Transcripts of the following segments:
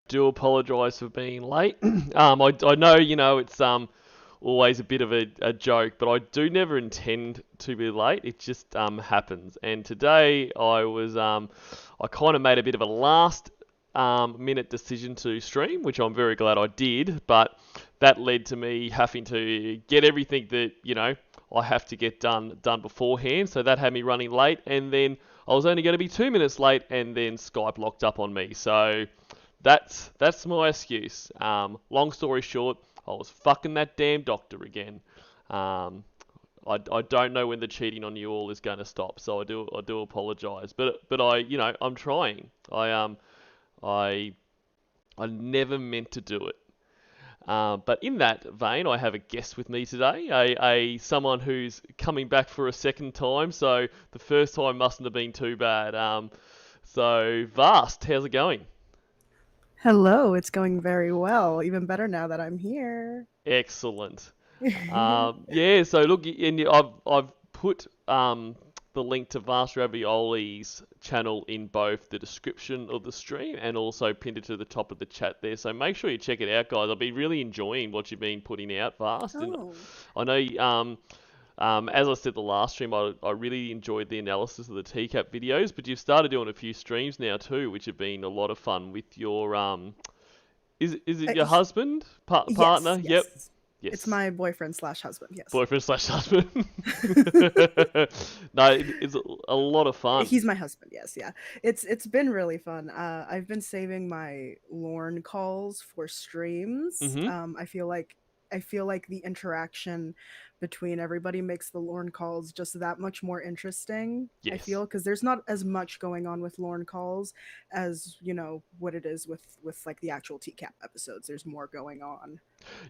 Do apologise for being late. I know, it's always a bit of a joke, but I do never intend to be late. It just happens. And today I kind of made a bit of a last minute decision to stream, which I'm very glad I did. But that led to me having to get everything that I have to get done beforehand. So that had me running late, and then I was only going to be 2 minutes late, and then Skype locked up on me. So that's my excuse. Long story short, I was fucking that damn doctor again. Um, I don't know when the cheating on you all is going to stop, so I do apologise. But I'm trying. I I never meant to do it. But in that vein, I have a guest with me today, a someone who's coming back for a second time, so the first time mustn't have been too bad. So Vast, how's it going? Hello, it's going very well. Even better now that I'm here. Excellent. Yeah, so look, I've put the link to Vast Ravioli's channel in both the description of the stream and also pinned it to the top of the chat there. So make sure you check it out, guys. I've been really enjoying what you've been putting out, Vast, and Oh, I know as I said the last stream, I really enjoyed the analysis of the TCAP videos, but you've started doing a few streams now too, which have been a lot of fun with your is it your he- husband yes, partner? Yep. yes. It's Yes. my boyfriend slash husband. Yes. Boyfriend slash husband. No, it's a lot of fun. He's my husband. Yes, yeah. It's been really fun. I've been saving my Lorne calls for streams. Hmm. I feel like the interaction between everybody makes the Lorne calls just that much more interesting. I Yes. feel because there's not as much going on with Lorne calls as what it is with like the actual TCAP episodes. There's more going on.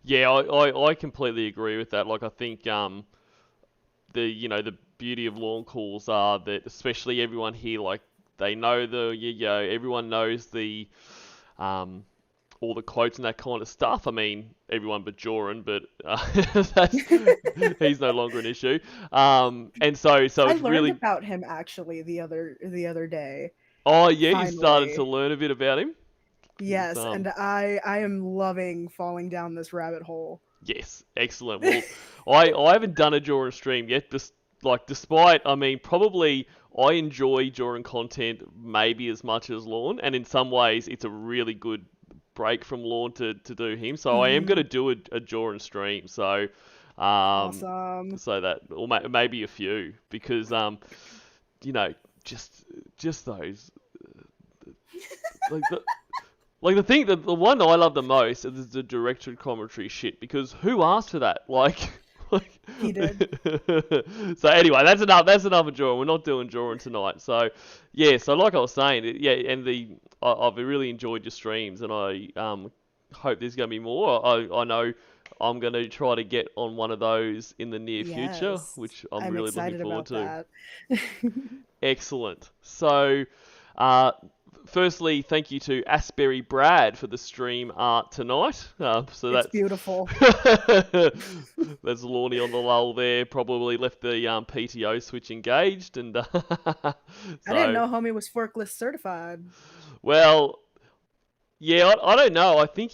Yeah, I completely agree with that. Like I think the beauty of lawn calls are that especially everyone here, like they know everyone knows the um all the quotes and that kind of stuff. I mean, everyone but Joran, but that's he's no longer an issue. And so I it's learned really. about him actually the other day. Oh yeah, you started to Finally. learn a bit about him. He's Yes, and I am loving falling down this rabbit hole. Yes, excellent. Well, I haven't done a Joran stream yet. Just like despite, I mean, probably I enjoy Joran content maybe as much as Lawn, and in some ways it's a really good break from Lawn to do him. So I am going Hmm. to do a Joran stream. Um, Awesome. so that or maybe a few because you know, just those like the thing that the one that I love the most is the director commentary shit because who asked for that? Like, He did. so anyway, that's enough of Joran. We're not doing Joran tonight. So yeah, so like I was saying, yeah, and I've really enjoyed your streams, and I hope there's gonna be more. I know I'm gonna try to get on one of those in the near future, Yes. which I'm I'm really looking excited forward about to. that. Excellent. So, uh, firstly, thank you to AsburyBrad for the stream art tonight. So It's that's beautiful. that's Lorny on the lull there. Probably left the PTO switch engaged, and I didn't so know homie was forklift certified. well, yeah, I don't know. I think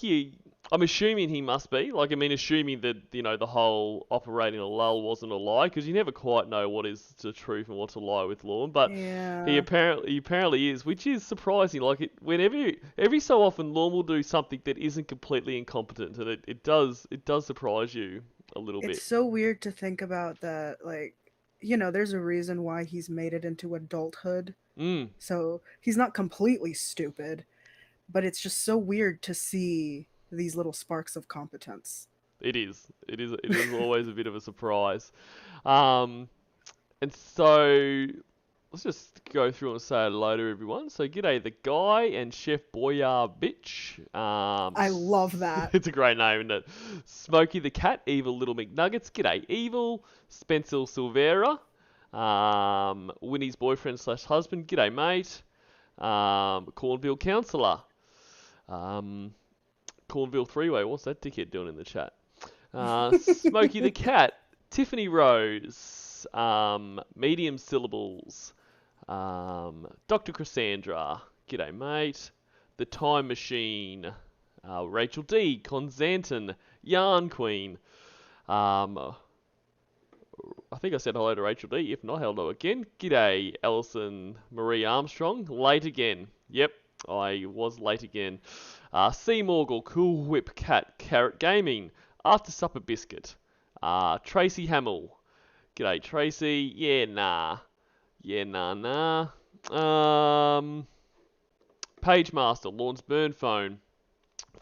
I'm assuming he must be. Like, I mean, assuming that, the whole operating a lull wasn't a lie, because you never quite know what is the truth and what's a lie with Lorne. But Yeah. he apparently is, which is surprising. Like, whenever, every so often, Lorne will do something that isn't completely incompetent, and it does surprise you a little It's bit. so weird to think about that, like, there's a reason why he's made it into adulthood. Mm, So he's not completely stupid, but it's just so weird to see these little sparks of competence. it is. It is always a bit of a surprise. Um, and so let's just go through and say hello to everyone. So, g'day, the guy and Chef Boyar Bitch. I love that. It's a great name, isn't it? Smokey the Cat, Evil Little McNuggets. G'day, Evil. Spencer Silvera. Winnie's boyfriend slash husband. G'day, mate. Cornville Counsellor. Um, Cornville Three-Way. What's that dickhead doing in the chat? Smokey the Cat. Tiffany Rose. Medium Syllables. Dr. Cassandra, g'day mate. The Time Machine, Rachel D, Constantin, Yarn Queen. I think I said hello to Rachel D. If not, hello again. G'day, Alison Marie Armstrong. Late again. Yep, I was late again. C Morgul, Cool Whip Cat, Carrot Gaming, After Supper Biscuit. Tracy Hamill. G'day, Tracy. Yeah, nah. Yeah, nah. Page Master, Lawrence Burn Phone.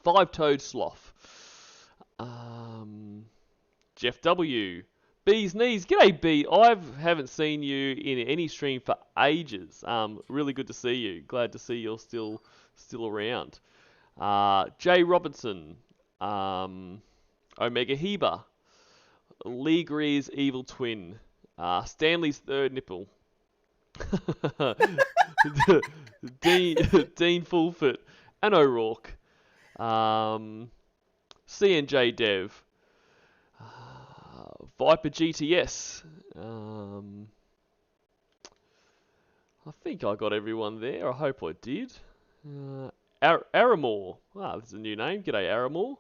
Five-Toed Sloth. Jeff W. Bee's Knees. G'day, B. I haven't seen you in any stream for ages. Really good to see you. Glad to see you're still around. Jay Robinson. Omega Heber. Lee Greer's Evil Twin. Stanley's Third Nipple. Dean Fulford. And O'Rourke. CNJ Dev. Viper GTS. I think I got everyone there. I hope I did. Aramore. Wow, this is a new name. G'day, Aramore.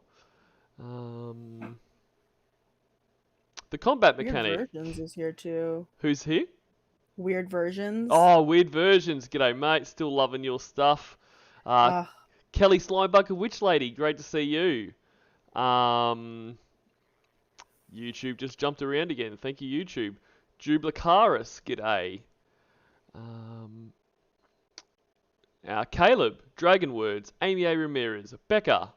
The Combat Mechanic. Weird Versions is here too. Who's here? Weird Versions. Oh, Weird Versions. G'day, mate. Still loving your stuff. Kelly Slimebucket Witch Lady. Great to see you. YouTube just jumped around again. Thank you, YouTube. Jublicaris. G'day. Caleb. Dragon Words. Amy A. Ramirez. Becca.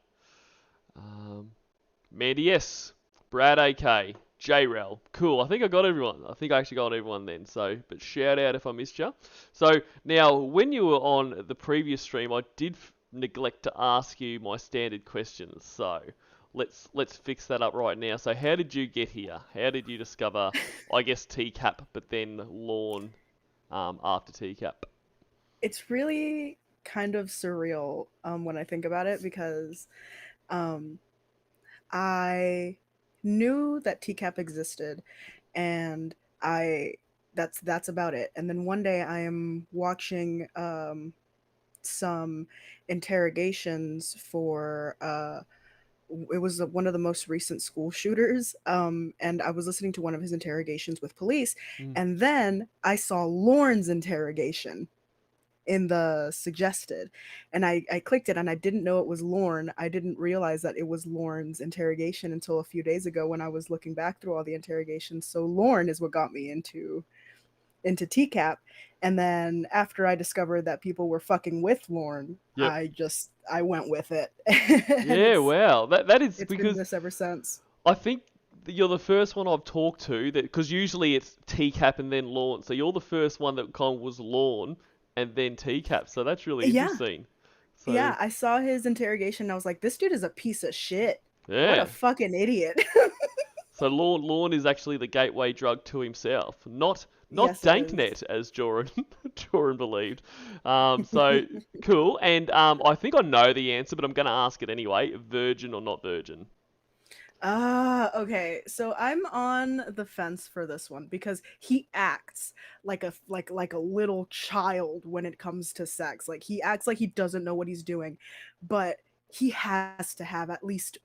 Mandy S. Brad AK. J-Rel. Cool. I think I got everyone. I think I actually got everyone then. So, but shout out if I missed you. So, now, when you were on the previous stream, I did neglect to ask you my standard questions. So, let's fix that up right now. So, how did you get here? How did you discover, I guess, TCAP, but then Lawn after TCAP? It's really kind of surreal when I think about it, because I knew that TCAP existed, and that's about it. And then one day I am watching some interrogations for it was one of the most recent school shooters, and I was listening to one of his interrogations with police, and then I saw Lorne's interrogation in the suggested, and I clicked it, and I didn't know it was Lorne. I didn't realize that it was Lorne's interrogation until a few days ago when I was looking back through all the interrogations. So Lorne is what got me into TCAP. And then after I discovered that people were fucking with Lorne, yep, I went with it. Yeah, wow. That is it's because been this ever since. I think you're the first one I've talked to that, because usually it's TCAP and then Lorne. So you're the first one that kind of was Lorne and then TCAP, so that's really interesting. So, yeah, I saw his interrogation and I was like, this dude is a piece of shit. Yeah. What a fucking idiot. So Lorne is actually the gateway drug to himself, not Yes, Danknet, as Joran believed. So cool, and I think I know the answer, but I'm going to ask it anyway. Virgin or not virgin? Okay. So I'm on the fence for this one because he acts like a little child when it comes to sex. Like, he acts like he doesn't know what he's doing, but he has to have at least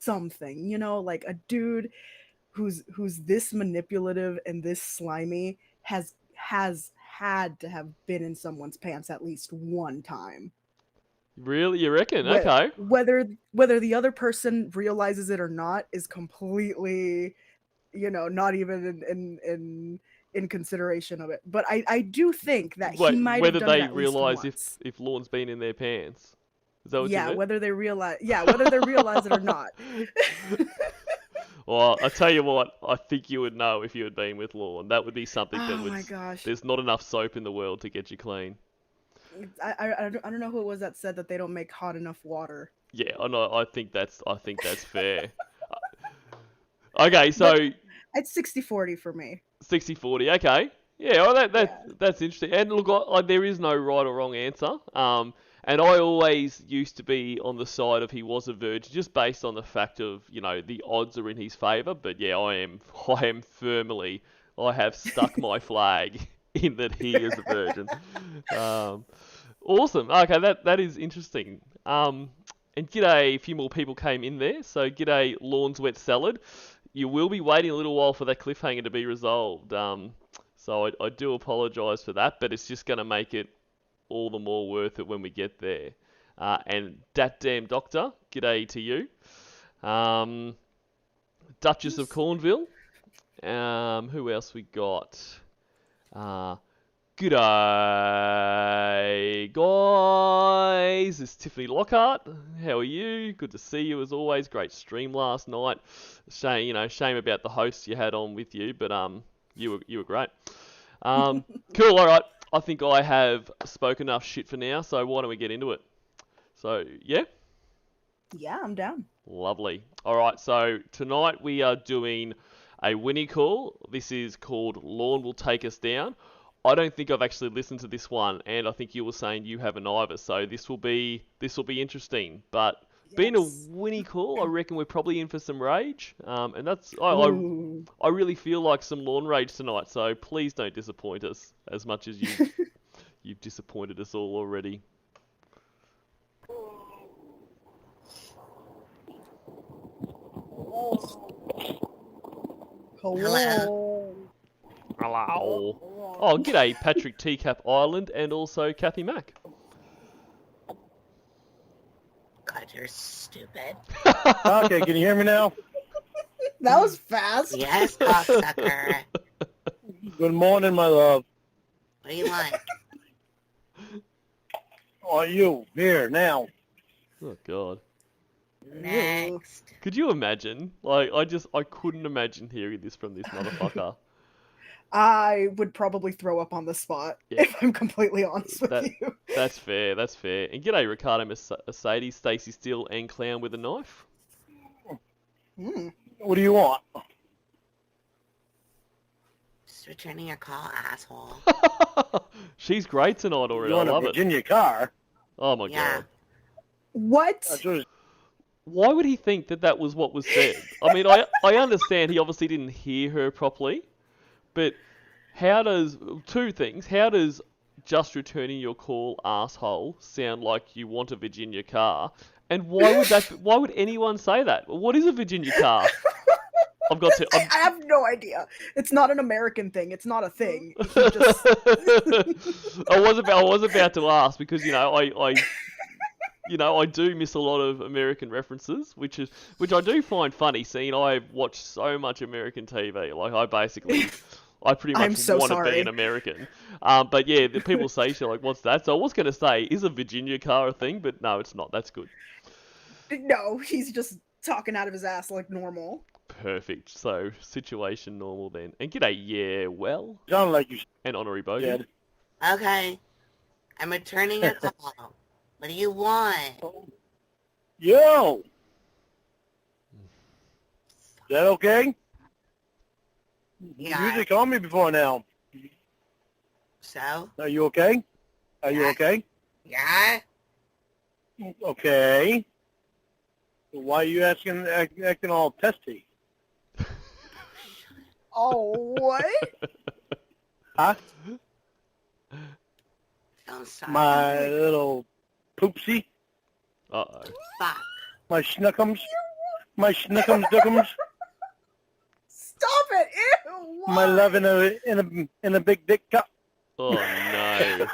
something, you know, like a dude who's this manipulative and this slimy has had to have been in someone's pants at least one time. Really? You reckon? Okay. Whether the other person realizes it or not is completely, you know, not even in consideration of it. But I do think that he might have done it at least once. Whether they realize if Lorne's been in their pants. Is that what you meant? whether they realize it or not. Well, I tell you what, I think you would know if you had been with Lorne. That would be something that would. Oh my gosh. There's not enough soap in the world to get you clean. I don't know who it was that said that they don't make hot enough water. Yeah, I know. I think that's fair. Okay, so but it's 60-40 for me. 60-40. Okay. Yeah, well, that's interesting. And look, there is no right or wrong answer. And I always used to be on the side of he was a virgin, just based on the fact of, you know, the odds are in his favour. But yeah, I am firmly, I have stuck my flag in that he is a virgin. Awesome. Okay, that is interesting. And g'day, a few more people came in there. So g'day, Lawns Wet Salad. You will be waiting a little while for that cliffhanger to be resolved. So I do apologise for that, but it's just going to make it all the more worth it when we get there. And Dat Damn Doctor, g'day to you. Duchess of Cornville. Who else we got? G'day, guys. It's Tiffany Lockhart. How are you? Good to see you as always. Great stream last night. Shame about the hosts you had on with you, but you were great. Cool. All right. I think I have spoken enough shit for now. So why don't we get into it? So yeah. Yeah, I'm down. Lovely. All right. So tonight we are doing a Winnie call. This is called Lawn Will Take Us Down. I don't think I've actually listened to this one, and I think you were saying you haven't either. So this will be interesting. But being a Yes. Winnie call, I reckon we're probably in for some rage. And that's Ooh. I really feel like some lawn rage tonight. So please don't disappoint us as much as you've disappointed us all already. Hello. Hello. Oh, g'day, Patrick Teacup Ireland, and also Kathy Mack. God, you're stupid. Okay, can you hear me now? That was fast. Yes, cocksucker. Good morning, my love. What do you want? Are you here now? Oh God. Next. Could you imagine? Like, I couldn't imagine hearing this from this motherfucker. I would probably throw up on the spot, Yeah. if I'm completely honest with That- you. That's fair. And g'day, Ricardo Mercedes, Stacey Steele, and Clown with a Knife. Mm. What do you want? Just returning your call, asshole. She's great tonight already. You I want a love it. Virginia car? Oh my Yeah. God. What? That's what Why would he think that was what was said? I mean, I understand he obviously didn't hear her properly, but two things. How does just returning your call, asshole, sound like you want a Virginia car? And why would anyone say that? What is a Virginia car? I've got to. I have no idea. It's not an American thing. It's not a thing. He just... I was about to ask because I do miss a lot of American references, which I do find funny. Seeing I watch so much American TV, like I pretty I'm much so want to be sorry. an American. But yeah, the people say shit like, "What's that?" So I was gonna say, is a Virginia car a thing? But no, it's not. That's good. No, he's just talking out of his ass like normal. Perfect. So situation normal then. And g'day, yeah, well, sounded like you and honorary bogey. said. Okay. I'm returning your call. What do you want? Yo! Is that okay? Yeah. You usually call me before now. So? Are you okay? Are you Yeah. okay? Yeah? Okay. Why are you acting all testy? Oh, what? Huh? I'm sorry. My little poopsie? Uh-oh. Fuck. My schnookums? My schnookums dookums? Stop it! Ew! My why? love in a big dick cup? Oh no.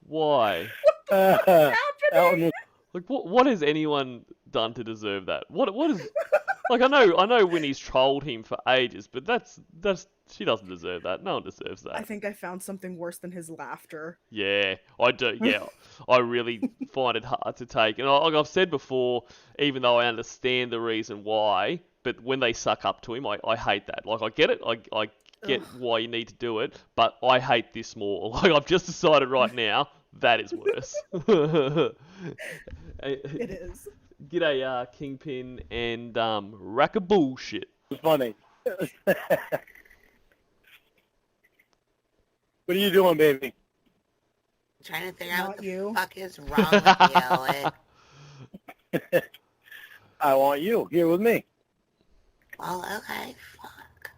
Why? Elton, Like, what has anyone done to deserve that? What is... Like, I know Winnie's trolled him for ages, but that's she doesn't deserve that. No one deserves that. I think I found something worse than his laughter. Yeah, I do. Yeah, I really find it hard to take. And like I've said before, even though I understand the reason why, but when they suck up to him, I hate that. Like, I get it. I get why you need to do it, but I hate this more. Like, I've just decided right now, that is worse. It is. G'day, Kingpin and Rack of Bullshit. it's funny. What are you doing, baby? I'm trying to figure out what Not the you. fuck is wrong with you. I want you here with me. Well, okay. Fuck.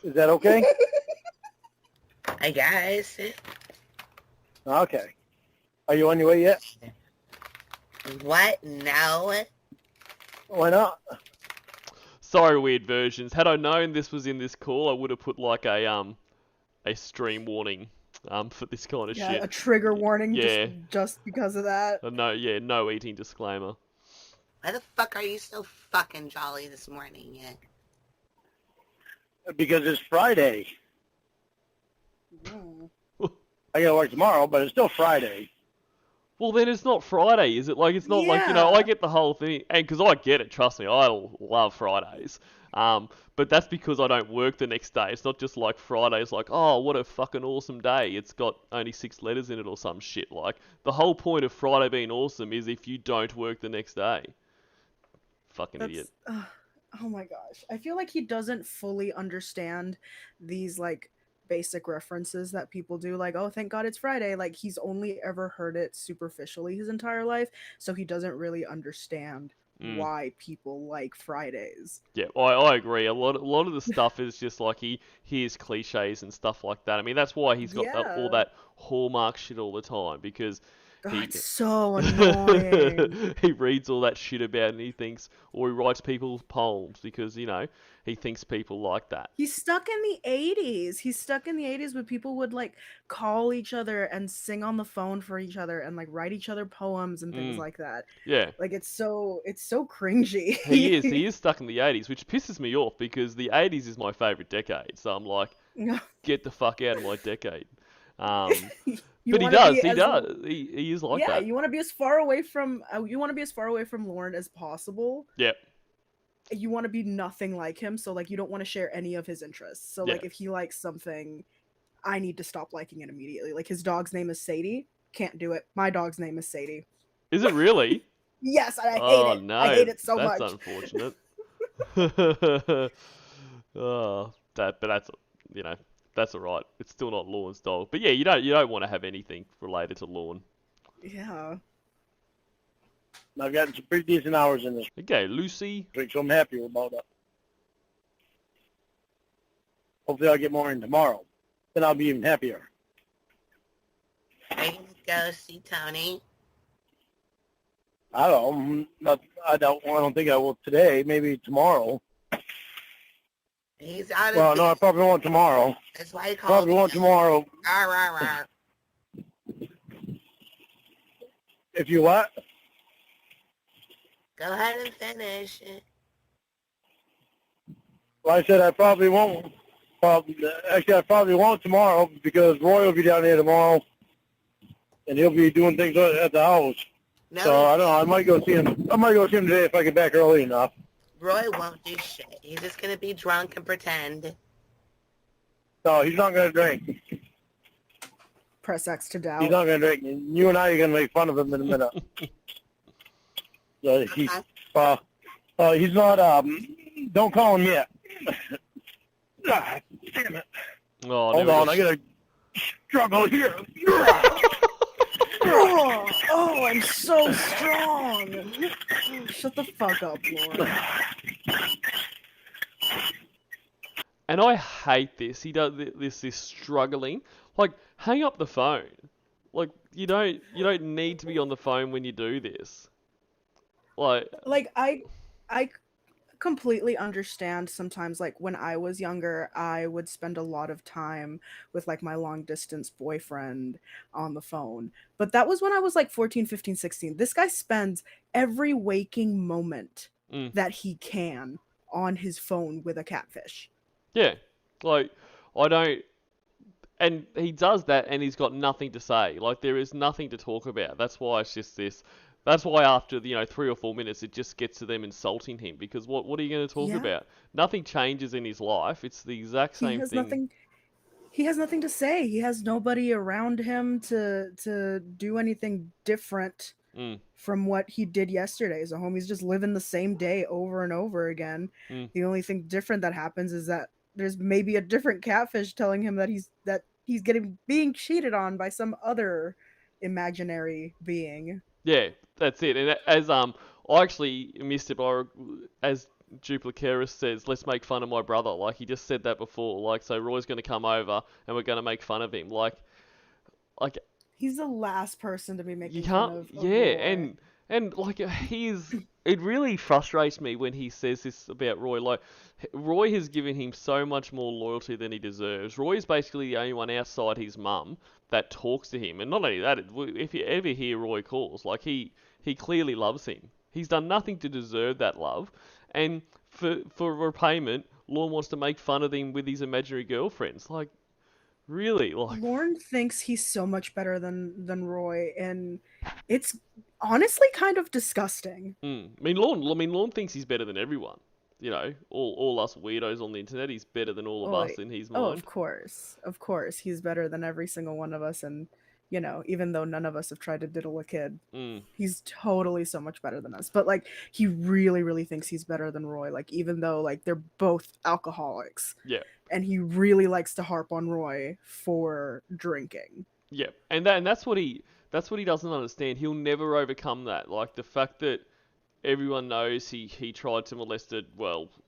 Is that okay? I guess. Okay. Are you on your way yet? What? No. Why not? Sorry, weird versions. Had I known this was in this call, I would have put like a stream warning for this kind of Yeah, shit. a trigger warning Yeah. just because of that. No eating disclaimer. Why the fuck are you so fucking jolly this morning? Yeah. Because it's Friday. Mm. I gotta work tomorrow, but it's still Friday. Well, then it's not Friday, is it? Like, it's not like, I Yeah. get the whole thing, and because I get it, trust me, I love Fridays. But that's because I don't work the next day. It's not just like Friday's like, oh, what a fucking awesome day. It's got only 6 letters in it or some shit. Like, the whole point of Friday being awesome is if you don't work the next day. Fucking idiot. Oh my gosh. I feel like he doesn't fully understand these like basic references that people do, like, oh, thank God it's Friday. Like, he's only ever heard it superficially his entire life, so he doesn't really understand why people like Fridays. Yeah, I agree. A lot of the stuff is just like he hears cliches and stuff like that. I mean, that's why he's got all Yeah. that Hallmark shit all the time, because God, he it's so annoying. he reads all that shit about it and he thinks, or he writes people's poems because, he thinks people like that. He's stuck in the 80s. He's stuck in the 80s where people would like call each other and sing on the phone for each other and like write each other poems and things like that. Yeah. Like, it's so cringy. He is stuck in the 80s, which pisses me off because the 80s is my favorite decade. So I'm like, get the fuck out of my decade. But he does. He is like that. You want to be as far away from Lauren as possible. Yeah. You want to be nothing like him, so like you don't want to share any of his interests. So like if he likes something, I need to stop liking it immediately. Like, his dog's name is Sadie. Can't do it. My dog's name is Sadie. Is it really? Yes, I hate it. No, I hate it so much. That's unfortunate. But that's all right. It's still not Lorne's dog. But yeah, you don't want to have anything related to Lorne. Yeah. I've gotten some pretty decent hours in this Okay, Lucy. week, so I'm happy about that. Hopefully I'll get more in tomorrow. Then I'll be even happier. Are you gonna go see Tony? I don't know. I don't think I will today. Maybe tomorrow. He's out of Well, no, I probably won't tomorrow. That's why he called Probably won't tomorrow. Arr, arr, arr. If you what? Go ahead and finish. Well, I said I probably won't. Actually, I probably won't tomorrow because Roy will be down here tomorrow, and he'll be doing things at the house. No, So I don't know. I might go see him. I might go see him today if I get back early enough. Roy won't do shit. He's just gonna be drunk and pretend. No, he's not going to drink. Press X to doubt. He's not going to drink. And you and I are going to make fun of him in a minute. So he's not. Don't call him yet. Damn it. Oh, Hold on, I got to struggle here. Oh, I'm so strong. Shut the fuck up, Lauren. And I hate this. He does this struggling. Like, hang up the phone. Like, you don't need to be on the phone when you do this. Like I completely understand sometimes, like when I was younger, I would spend a lot of time with like my long distance boyfriend on the phone. But that was when I was like 14, 15, 16. This guy spends every waking moment that he can on his phone with a catfish. Yeah. Like, I don't... And he does that and he's got nothing to say. Like, there is nothing to talk about. That's why it's just this... That's why after, 3 or 4 minutes, it just gets to them insulting him. Because what are you going to talk about? Nothing changes in his life. It's the exact same thing. He has nothing to say. He has nobody around him to do anything different from what he did yesterday. So homie's just living the same day over and over again. The only thing different that happens is that there's maybe a different catfish telling him that he's being cheated on by some other imaginary being. Yeah, that's it. And as I actually missed it, but as Duplicaris says, let's make fun of my brother. Like, he just said that before. Like, so Roy's going to come over and we're going to make fun of him. Like He's the last person to be You making fun can't, of yeah, Roy. and like it really frustrates me when he says this about Roy. Like, Roy has given him so much more loyalty than he deserves. Roy is basically the only one outside his mum that talks to him, and not only that, if you ever hear Roy calls, like he clearly loves him. He's done nothing to deserve that love, and for repayment, Lorne wants to make fun of him with his imaginary girlfriends. Like, really, like. Lorne thinks he's so much better than Roy, and it's honestly kind of disgusting. I mean, Lorne thinks he's better than everyone. You know, all us weirdos on the internet, he's better than all of Oh, us in his oh, mind. of course, he's better than every single one of us, and even though none of us have tried to diddle a kid, Mm, he's totally so much better than us. But like, he really, really thinks he's better than Roy. Like, even though like they're both alcoholics, yeah, and he really likes to harp on Roy for drinking. yeah, and that's what he doesn't understand. He'll never overcome that. Like the fact that everyone knows he tried to molest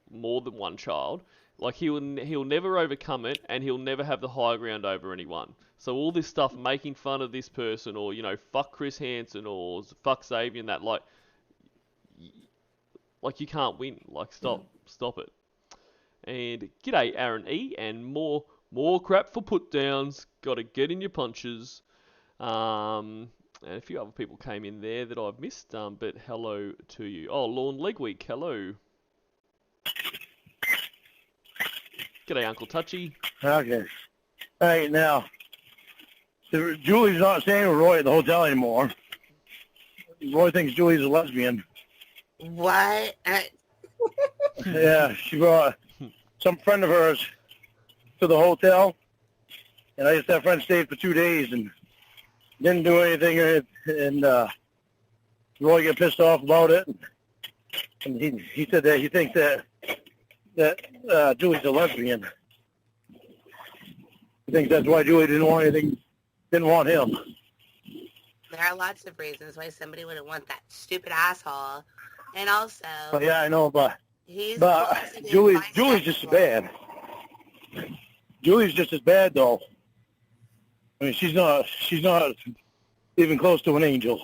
more than one child. Like he'll never overcome it, and he'll never have the high ground over anyone. So all this stuff, making fun of this person, or fuck Chris Hansen, or fuck Xavier, and that, like you can't win. Like stop it. And g'day Aaron E, and more crap for put downs. Got to get in your punches. And a few other people came in there that I've missed. But hello to you. Oh, Lorne Legweek, hello. G'day Uncle Touchy. Okay. Hey, now, Julie's not staying with Roy at the hotel anymore. Roy thinks Julie's a lesbian. What? Yeah, she brought some friend of hers to the hotel, and I guess that friend stayed for 2 days and didn't do anything, and Roy got pissed off about it, and he said that he thinks that Julie's a lesbian. He thinks that's why Julie didn't want him. There are lots of reasons why somebody wouldn't want that stupid asshole. And also, But yeah, I know, but he's Julie's just as bad. Julie's just as bad, though. I mean, she's not even close to an angel.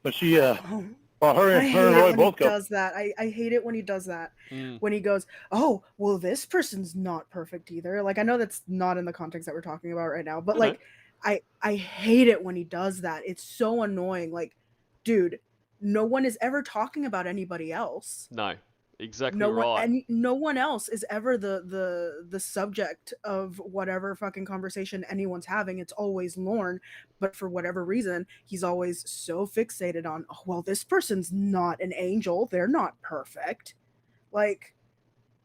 But she, well, her and Roy both go. Does that. I hate it when he does that. Mm. When he goes, oh, well, this person's not perfect either. Like, I know that's not in the context that we're talking about right now, but Okay. like, I hate it when he does that. It's so annoying. Like, dude, no one is ever talking about anybody else. No, exactly No right. one, and no one else is ever the subject of whatever fucking conversation anyone's having. It's always Lorne, but for whatever reason, he's always so fixated on, oh, well, this person's not an angel. They're not perfect. Like,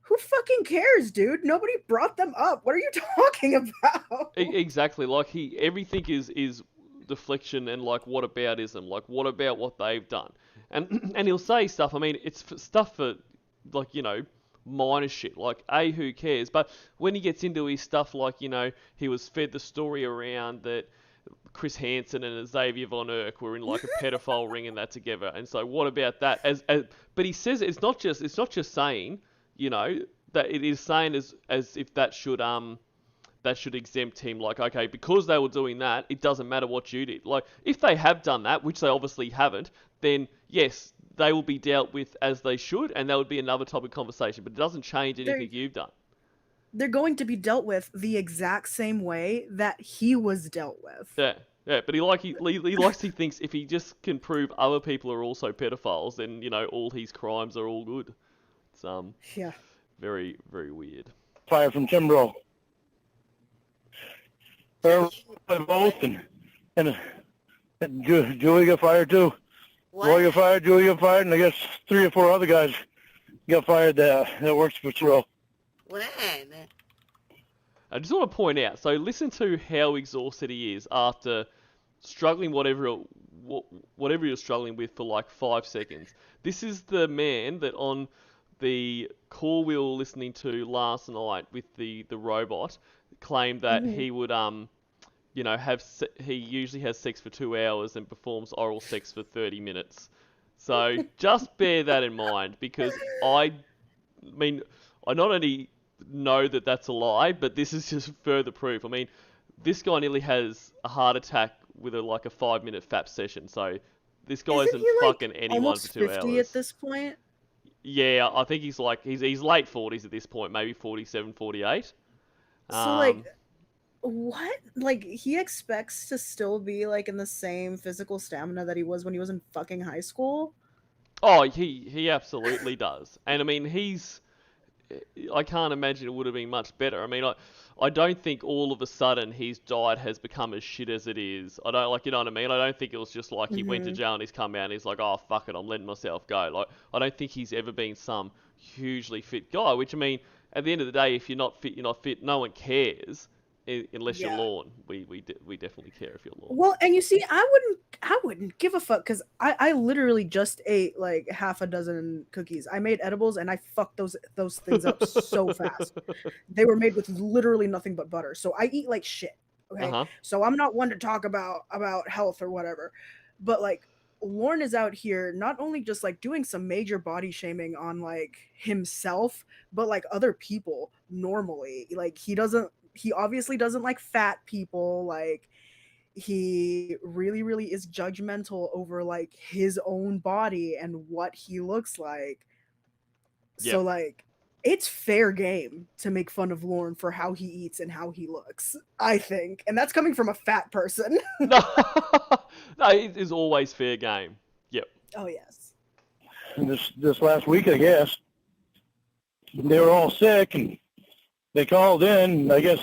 who fucking cares, dude? Nobody brought them up. What are you talking about? Exactly. Like everything is deflection and like whataboutism. Like what about what they've done? And he'll say stuff. I mean, it's stuff for like minor shit. Like who cares? But when he gets into his stuff, like he was fed the story around that Chris Hansen and Xavier Von Erck were in like a pedophile ring and that together. And so what about that? But he says it's not just saying that it is saying as if that should exempt him. Like, okay, because they were doing that, it doesn't matter what you did. Like, if they have done that, which they obviously haven't, then yes, they will be dealt with as they should, and that would be another topic of conversation. But it doesn't change anything you've done. They're going to be dealt with the exact same way that he was dealt with. Yeah, but he thinks if he just can prove other people are also pedophiles, then all his crimes are all good. It's yeah, very, very weird. Fire from Timbro. Both and Julie got fired too. what? Roy got fired, Julie got fired, and I guess 3 or 4 other guys got fired that works for Timbro. When? I just want to point out, so listen to how exhausted he is after struggling whatever you're struggling with for like 5 seconds. This is the man that on the call we were listening to last night with the robot claimed that he would he usually has sex for 2 hours and performs oral sex for 30 minutes. So just bear that in mind, because I not only know that that's a lie, but this is just further proof. I mean, this guy nearly has a heart attack with like a 5-minute FAP session. So this guy Isn't isn't he like fucking anyone almost for 2 50 at hours. this point? Yeah, I think he's like he's late 40s at this point, maybe 47, 48. So like, what? Like he expects to still be like in the same physical stamina that he was when he was in fucking high school? Oh, he absolutely does. And I mean, I can't imagine it would have been much better. I mean, I don't think all of a sudden his diet has become as shit as it is. I don't, like, you know what I mean? I don't think it was just like he went to Mm-hmm. jail and he's come out and he's like, oh, fuck it, I'm letting myself go. Like, I don't think he's ever been some hugely fit guy, which, I mean, at the end of the day, if you're not fit, you're not fit. No one cares unless you're Yeah. Lorne. We definitely care if you're Lorne. Well, and you see, I wouldn't give a fuck because I literally just ate like half a dozen cookies. I made edibles and I fucked those things up so fast. They were made with literally nothing but butter. So I eat like shit. Okay. Uh-huh. So I'm not one to talk about health or whatever. But like Lorne is out here not only just like doing some major body shaming on like himself, but like other people normally. Like he obviously doesn't like fat people. Like he really, really is judgmental over like his own body and what he looks like. Yep. So like it's fair game to make fun of Lorne for how he eats and how he looks, I think. And that's coming from a fat person. No, no, it is always fair game. Yep. Oh yes. And this last week, I guess, they were all sick, and they called in. And I guess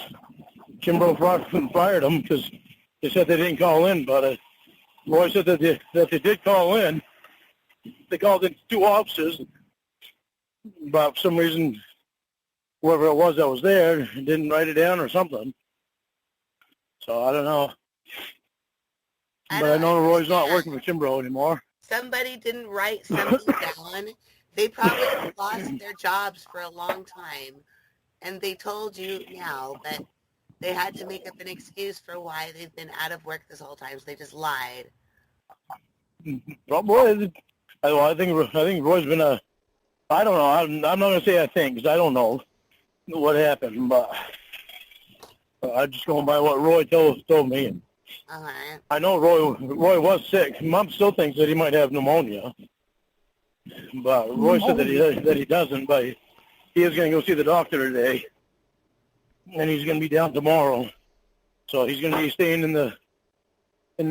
Kimbrough fired them because they said they didn't call in. But Roy said that they did call in. They called in 2 officers, but for some reason, whoever it was that was there didn't write it down or something. So I don't know. But I know Roy's not working with Kimbrough anymore. Somebody didn't write something down. They probably lost their jobs for a long time. And they told you now that they had to make up an excuse for why they've been out of work this whole time. So they just lied. Probably. I think Roy's been I don't know. I'm not going to say I think because I don't know what happened, but I'm just going by what Roy told me. And Uh-huh. I know Roy was sick. Mom still thinks that he might have pneumonia, but Roy said that he doesn't. But he is going to go see the doctor today, and he's going to be down tomorrow. So he's going to be staying in the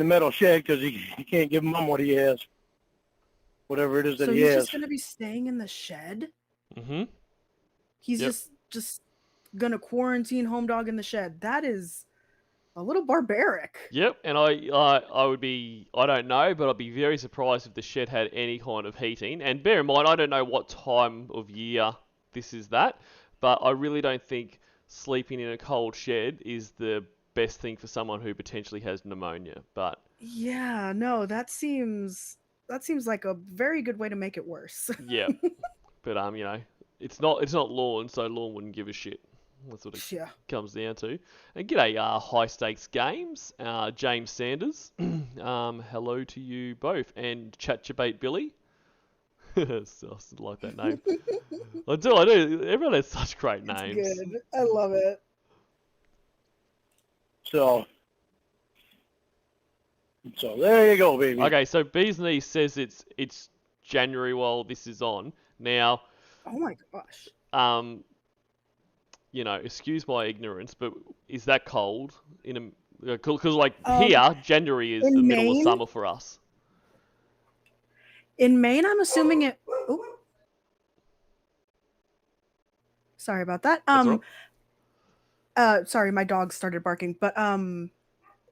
metal shed because he can't give Mom what he has, whatever it is that So he he's has. just gonna be staying in the shed? Mm-hmm. He's Yep. just gonna quarantine home dog in the shed. That is a little barbaric. Yep, and I would be, I don't know, but I'd be very surprised if the shed had any kind of heating. And bear in mind, I don't know what time of year this is that, but I really don't think sleeping in a cold shed is the best thing for someone who potentially has pneumonia. But Yeah, no, that seems like a very good way to make it worse. yeah, but you know, it's not Lorne, so Lorne wouldn't give a shit. That's what it Yeah. comes down to. And g'day, high stakes games, James Sanders. Hello to you both, and Chatchabate Billy. So, I like that name. I do. Everyone has such great names. It's good. I love it. So there you go, baby. Okay, so Bees Knees says it's January while this is on. Now, Oh my gosh. you know, excuse my ignorance, but is that cold in a? Because like Um, here, January is in the middle of Maine? summer for us. In Maine, I'm assuming it. Oh. Sorry about that. That's all Sorry, my dog started barking. But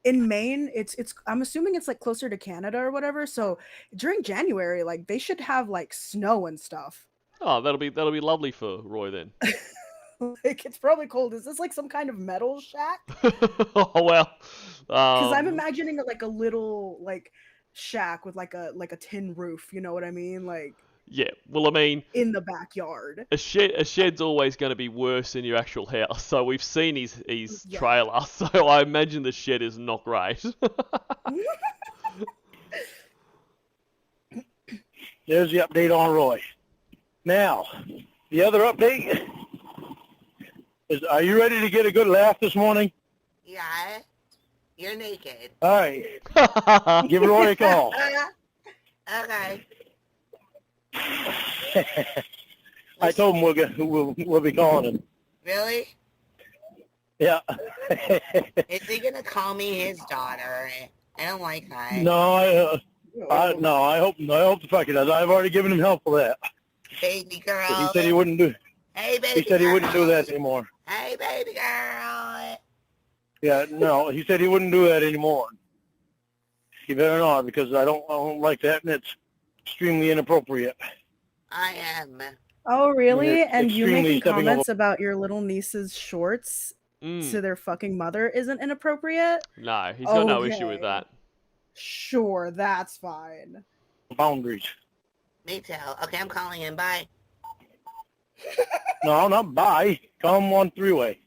in Maine, it's I'm assuming it's like closer to Canada or whatever. So during January, like they should have like snow and stuff. Oh, that'll be lovely for Roy then. Like it's probably cold. Is this like some kind of metal shack? Oh well. Because I'm imagining like a little like shack with like a tin roof. You know what I mean? Like Yeah. Well, I mean, in the backyard. a shed's always going to be worse than your actual house. So we've seen his Yeah. trailer. So I imagine the shed is not great. There's the update on Roy. Now, the other update is, are you ready to get a good laugh this morning? Yeah. You're naked. All right. Give Roy a call. Okay. I told him we'll be calling him. Really? Yeah. Is he gonna call me his daughter? I don't like that. No, I hope the fuck he does. I've already given him help for that. Baby girl. He said he wouldn't do. Hey, baby He said girl. he wouldn't do that anymore. Hey, baby girl. Yeah, no, he said he wouldn't do that anymore. He better not, because I don't like that, and it's extremely inappropriate. I am. Oh, really? It's And you extremely making stepping comments about your little niece's shorts to their fucking mother isn't inappropriate? No, he's got no issue with that. Sure, that's fine. Boundaries. Me too. Okay, I'm calling him. Bye. No, not bye. Call him on three-way.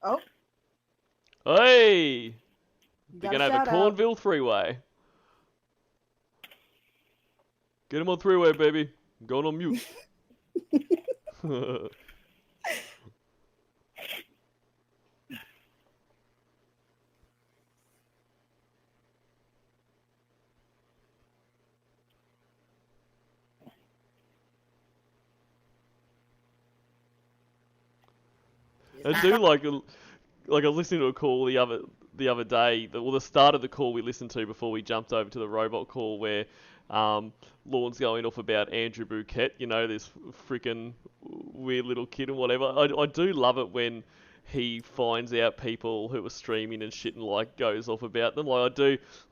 Oh, Hey! They're got going to have a shout out. Cornville three-way. Get him on three-way, baby. I'm going on mute. I do like I was listening to a call the other day, the start of the call we listened to before we jumped over to the robot call, where Lorne's going off about Andrew Bouquet, you know, this freaking weird little kid and whatever. I do love it when he finds out people who are streaming and shit and like goes off about them. Like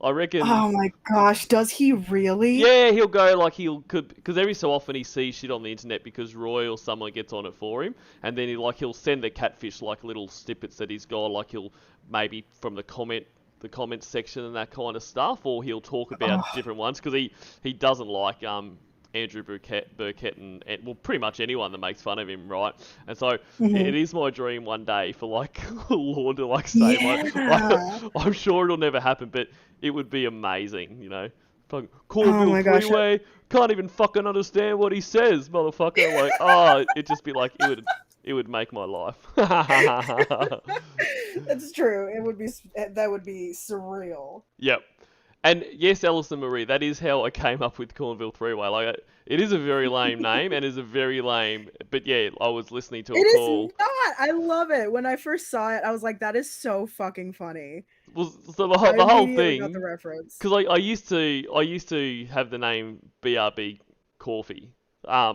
I reckon. Oh my gosh, does he really? Yeah, he'll go like because every so often he sees shit on the internet because Roy or someone gets on it for him, and then he'll send the catfish like little snippets that he's got, like he'll maybe from the comment section and that kind of stuff, or he'll talk about different ones because he doesn't like Andrew Burkett and well, pretty much anyone that makes fun of him, right? And so it is my dream one day for like Lord to like say, I'm sure it'll never happen, but it would be amazing, you know. Cornville three-way, can't even fucking understand what he says, motherfucker. Like, it'd just be like it would make my life. That's true. That would be surreal. Yep. And yes, Alison Marie, that is how I came up with Cornville Three-Way. Like, it is a very lame name, and is a very lame. But yeah, I was listening to a call. It is not. I love it. When I first saw it, I was like, "That is so fucking funny." Well, so the whole thing. Got the reference. Because I used to have the name BRB Coffee,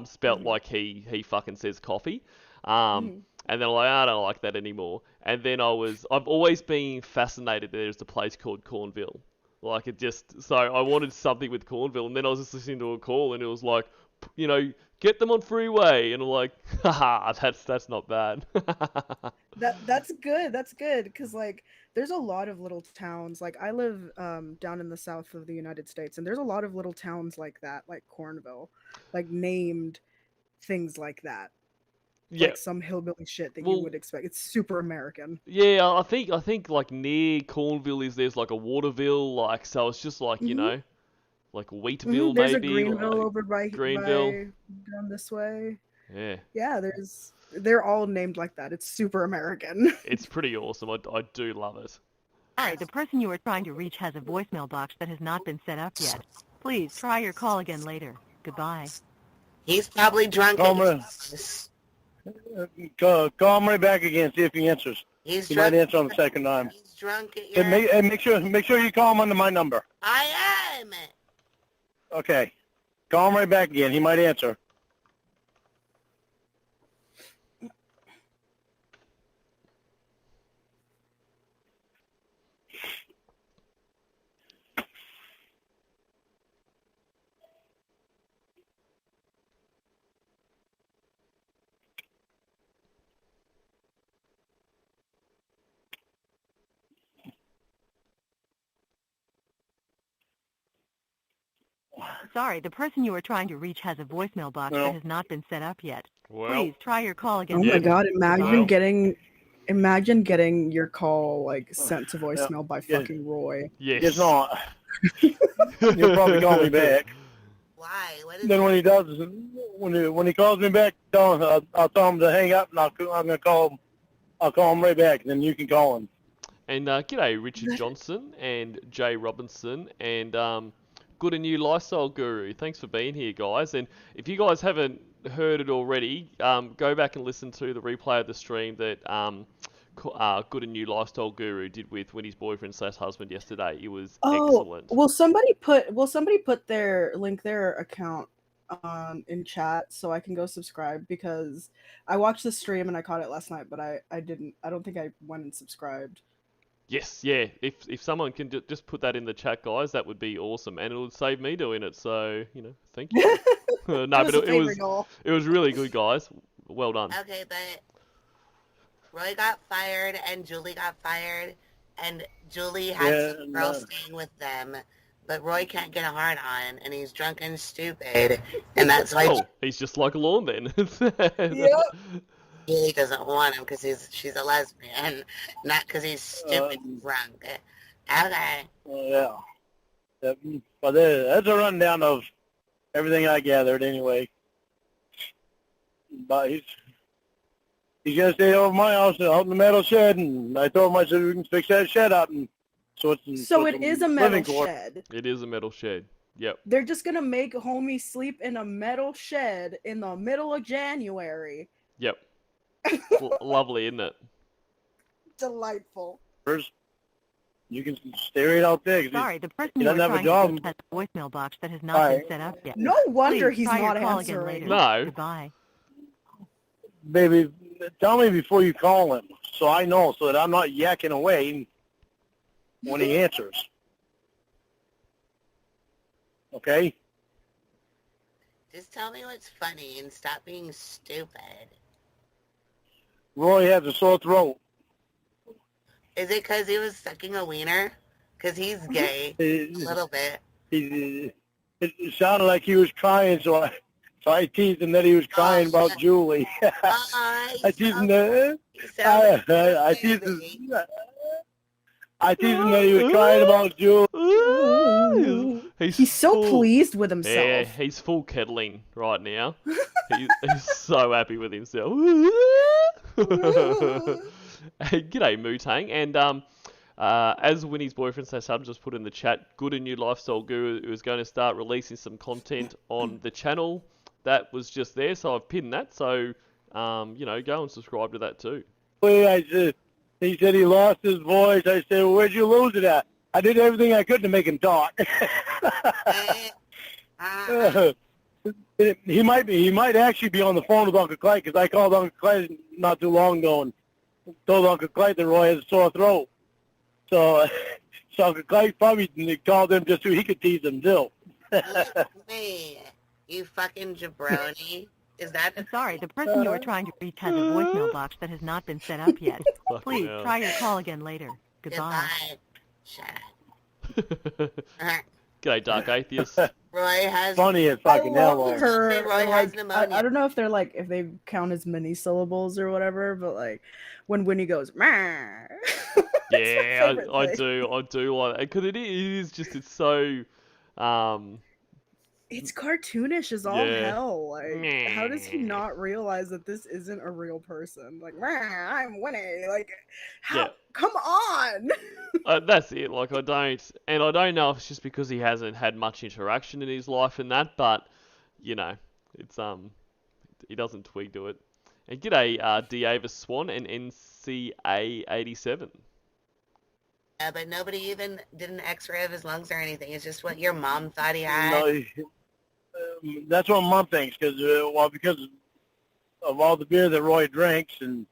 spelt like he fucking says coffee. And then I'm like, I don't like that anymore. And then I've always been fascinated that there's a place called Cornville. Like, so I wanted something with Cornville, and then I was just listening to a call, and it was like, you know, get them on freeway, and I'm like, haha, that's not bad. That's good, because like, there's a lot of little towns. Like, I live down in the south of the United States, and there's a lot of little towns like that, like Cornville, like named things like that. Yeah. Like some hillbilly shit that you would expect. It's super American. Yeah, I think like near Cornville there's like a Waterville, like, so it's just like, you know, like Wheatville there's maybe. There's a Greenville like over by Greenville. Down this way. Yeah. Yeah, they're all named like that. It's super American. It's pretty awesome. I do love it. Sorry, the person you are trying to reach has a voicemail box that has not been set up yet. Please try your call again later. Goodbye. He's probably drunk. Call him right back again. See if he answers. He might answer on the second time. He's drunk at And make sure you call him under my number. I am. Okay. Call him right back again. He might answer. Sorry, the person you are trying to reach has a voicemail box that has not been set up yet. Well, Please try your call again. Oh my god, imagine getting your call like sent to voicemail by fucking Roy. Yes. It's not. He'll probably call me back. Why? Then when he does, when he calls me back, I'll tell him to hang up, and I'm gonna call him. I'll call him right back, and then you can call him. And g'day Richard Johnson and Jay Robinson and Good and New Lifestyle Guru. Thanks for being here, guys. And if you guys haven't heard it already, go back and listen to the replay of the stream that Good and New Lifestyle Guru did with Winnie's boyfriend/husband yesterday. It was excellent. Will somebody put their their account in chat so I can go subscribe, because I watched the stream and I caught it last night, but I don't think I went and subscribed. Yes, yeah. If someone can just put that in the chat, guys, that would be awesome, and it would save me doing it. So thank you. No, but it was really good, guys. Well done. Okay, but Roy got fired and Julie got fired, and Julie had some girl staying with them, but Roy can't get a hard on, and he's drunk and stupid, and that's why he's just like Lorne then. Yep. Julie doesn't want him because she's a lesbian, not because he's stupid and drunk. Okay. Well, yeah. But that's a rundown of everything I gathered anyway. But he's gonna stay over my house out in the metal shed, and I told him, I said, we can fix that shed out, and so it is a metal shed. It is a metal shed. Yep. They're just gonna make homie sleep in a metal shed in the middle of January. Yep. Lovely, isn't it? Delightful. You can stay right out there. Sorry, the person you were trying to reach has a voicemail box that has not been set up yet. No wonder Please he's try not your call again answering. later. No. Goodbye. Baby, tell me before you call him, so I know, so that I'm not yakking away when he answers. Okay? Just tell me what's funny and stop being stupid. Roy has a sore throat. Is it because he was sucking a wiener? Because he's gay, a little bit. It sounded like he was crying, so I teased him that he was crying about Julie. I teased him that. I teased him that he was crying about Julie. He's so pleased with himself. Yeah, he's full kettling right now. He's so happy with himself. G'day, Mootang. And as Winnie's boyfriend /husband just put in the chat, Good and New Lifestyle Guru is going to start releasing some content on the channel. That was just there, so I've pinned that. So, go and subscribe to that too. He said he lost his voice. I said, well, where'd you lose it at? I did everything I could to make him talk. He might actually be on the phone with Uncle Clyde, because I called Uncle Clyde not too long ago and told Uncle Clyde that Roy has a sore throat. So Uncle Clyde probably called him just so he could tease him too. Hey, you fucking jabroni. Is that... Sorry, the person you were trying to reach has a voicemail box that has not been set up yet. Please try your call again later. Goodbye. Shut up. G'day, Dark Atheist. Roy has... Funny as fucking hell. Roy has pneumonia. I don't know if they're if they count as many syllables or whatever, but when Winnie goes, "Meh." Yeah, I do like it, because it's so it's cartoonish as all hell. How does he not realize that this isn't a real person? I'm Winnie. How? Yeah. Come on. That's it. I don't know if it's just because he hasn't had much interaction in his life and that, but it's he doesn't twig to it. And g'day, D. Avis Swan and NCA87. Yeah, but nobody even did an X-ray of his lungs or anything. It's just what your mom thought he had. No, that's what Mom thinks, because of all the beer that Roy drinks and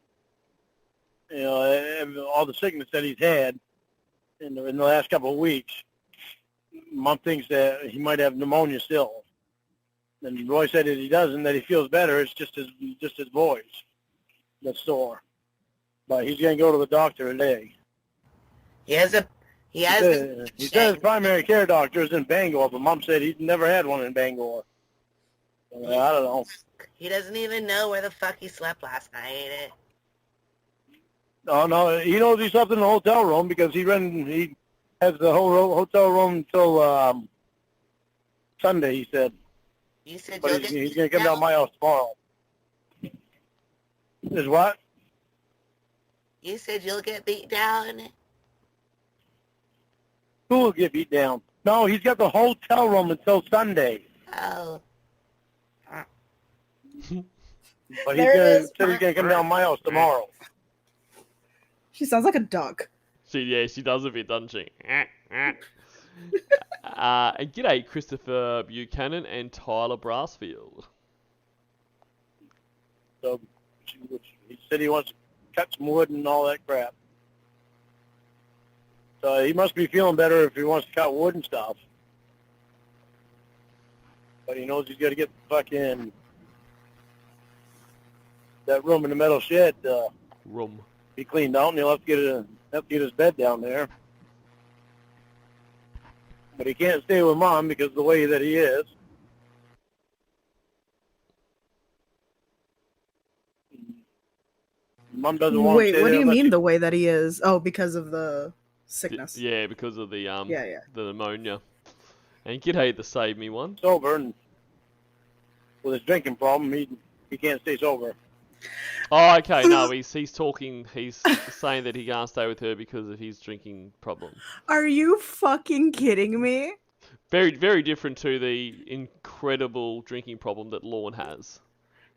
all the sickness that he's had in the last couple of weeks. Mom thinks that he might have pneumonia still. And Roy said that he doesn't, that he feels better. It's just his voice that's sore. But he's going to go to the doctor today. He said his primary care doctor is in Bangor, but Mom said he's never had one in Bangor. I don't know. He doesn't even know where the fuck he slept last night. Oh, no, he knows he slept in the hotel room because he has the whole hotel room until Sunday, he said. You said but he's going to come down to my house tomorrow. Is what? You said you'll get beat down? School will get beat down. No, he's got the hotel room until Sunday. Oh. But There it he's is. gonna come down to my house tomorrow. She sounds like a duck. She does a bit, doesn't she? And g'day, Christopher Buchanan and Tyler Brassfield. So he said he wants to cut some wood and all that crap. So he must be feeling better if he wants to cut wood and stuff. But he knows he's got to get the fucking that room in the metal shed be cleaned out, and he'll have to get his bed down there. But he can't stay with Mom because of the way that he is. Mom doesn't want to Wait, stay what do there you unless mean he- the way that he is? Oh, because of the sickness. Yeah, because of the Yeah. the pneumonia. And g'day, the Save Me one. sober, and with his drinking problem, he can't stay sober. Oh, okay. No, he's talking. He's saying that he can't stay with her because of his drinking problem. Are you fucking kidding me? Very, very different to the incredible drinking problem that Lorne has.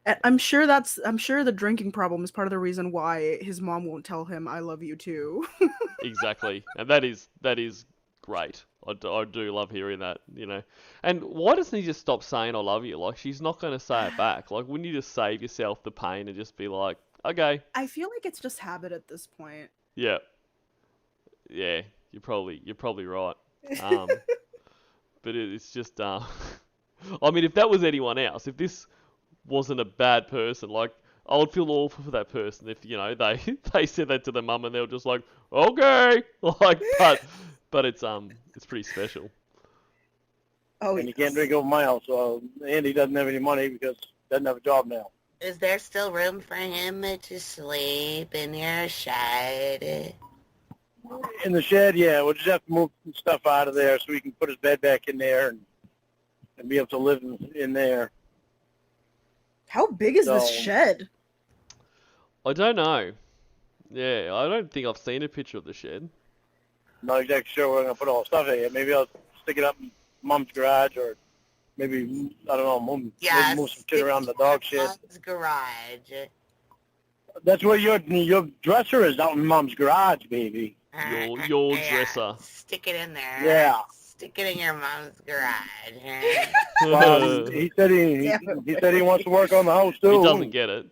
And I'm sure the drinking problem is part of the reason why his mom won't tell him I love you too. Exactly, and that is great. I do love hearing that, you know. And why doesn't he just stop saying I love you? Like, she's not going to say it back. Like, wouldn't you just save yourself the pain and just be like, okay, I feel like it's just habit at this point. yeah, you're probably right. But it's just, I mean, if that was anyone else, if this wasn't a bad person, like, I would feel awful for that person if, you know, they said that to their mum and they were just like, okay, like, but it's pretty special. Oh, And he can't drink over my house, so Andy doesn't have any money because he doesn't have a job now. Is there still room for him to sleep in your shed? In the shed, yeah, we'll just have to move some stuff out of there so we can put his bed back in there and be able to live in there. How big is this So- shed? I don't know. Yeah, I don't think I've seen a picture of the shed. I'm not exactly sure where I'm going to put all the stuff in. Maybe I'll stick it up in Mom's garage, or maybe, I don't know, maybe move some shit around the dog shed. Mom's garage. That's where your dresser is, out in Mom's garage, baby. Your Yeah, dresser. Stick it in there. Yeah. Stick it in your mom's garage. Well, he said he said he wants to work on the house too. He doesn't get it.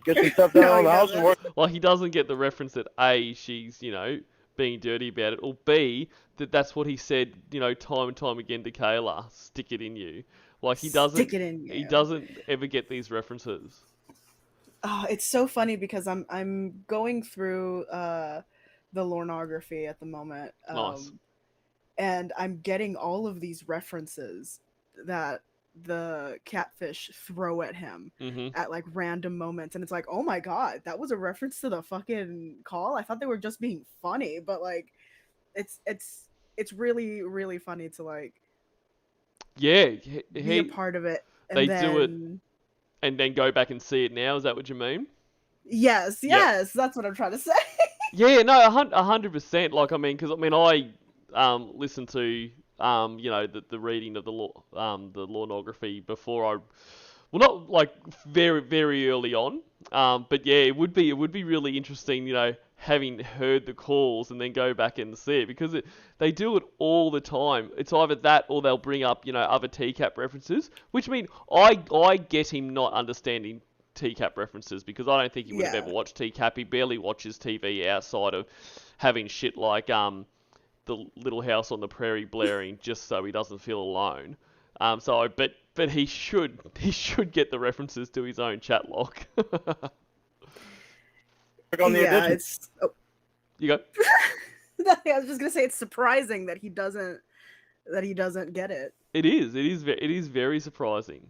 Get some stuff down No, on he the house and work. Well, he doesn't get the reference that A, she's, you know, being dirty about it, or B, that's what he said, you know, time and time again to Kayla, stick it in you. Like, he doesn't, Stick it in you. he doesn't ever get these references. Oh, it's so funny because I'm going through the Lornography at the moment. Nice. And I'm getting all of these references that the catfish throw at him Mm-hmm. at like random moments, and it's like, oh my god, that was a reference to the fucking call. I thought they were just being funny, but like it's really, really funny to like Yeah, be a part of it. And they then, do it. And then go back and see it now. Is that what you mean? Yes, that's what I'm trying to say. Yeah, no, 100%. Like, I mean, because I mean, I listened to you know, the reading of the Lornography before I, well, not like very, very early on. But yeah, it would be really interesting, you know, having heard the calls and then go back and see it, because they do it all the time. It's either that or they'll bring up, you know, other TCAP references, which mean I get him not understanding TCAP references, because I don't think he would have Yeah. ever watched TCAP. He barely watches TV outside of having shit like the Little House on the Prairie blaring just so he doesn't feel alone. But he should get the references to his own chat log. Work on the Yeah, addition. it's. Oh, You go. I was just gonna say it's surprising that he doesn't get it. It is very surprising,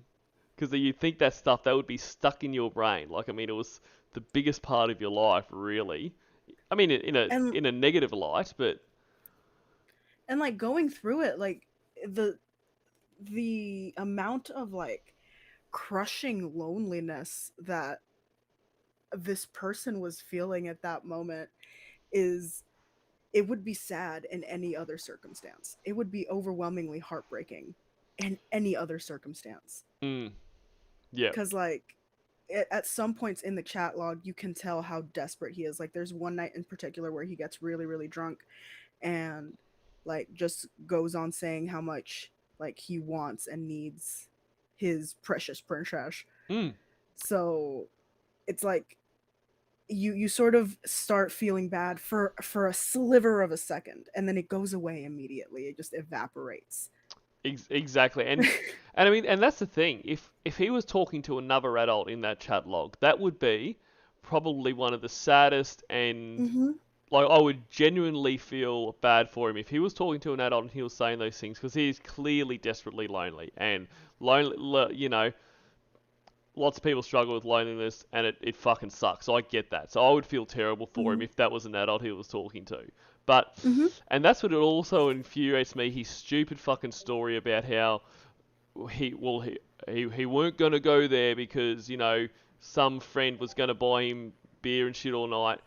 because you think that stuff that would be stuck in your brain. Like, I mean, it was the biggest part of your life, really. I mean, in a negative light, but And like going through it, like the amount of like crushing loneliness that this person was feeling at that moment is it would be sad in any other circumstance. It would be overwhelmingly heartbreaking in any other circumstance. Mm. Yeah. Because, like, at some points in the chat log, you can tell how desperate he is. Like, there's one night in particular where he gets really, really drunk and, like, just goes on saying how much, like, he wants and needs his precious princess. Mm. So it's like you sort of start feeling bad for a sliver of a second, and then it goes away immediately. It just evaporates. Exactly, and I mean, and that's the thing. If he was talking to another adult in that chat log, that would be probably one of the saddest, and Mm-hmm. like I would genuinely feel bad for him if he was talking to an adult and he was saying those things, because he is clearly desperately lonely, and lonely, you know, lots of people struggle with loneliness, and it fucking sucks. So I get that. So I would feel terrible for him if that was an adult he was talking to. But, Mm-hmm. and that's what it also infuriates me, his stupid fucking story about how he weren't going to go there because, you know, some friend was going to buy him beer and shit all night,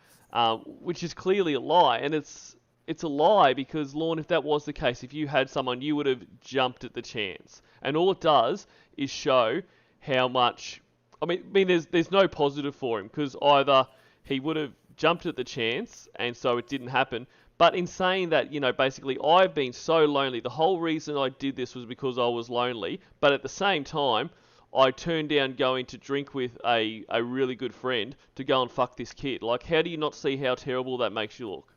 which is clearly a lie. And it's a lie because, Lorne, if that was the case, if you had someone, you would have jumped at the chance. And all it does is show how much... I mean, there's no positive for him, because either he would have jumped at the chance and so it didn't happen, but in saying that, you know, basically I've been so lonely, the whole reason I did this was because I was lonely, but at the same time, I turned down going to drink with a really good friend to go and fuck this kid. Like, how do you not see how terrible that makes you look?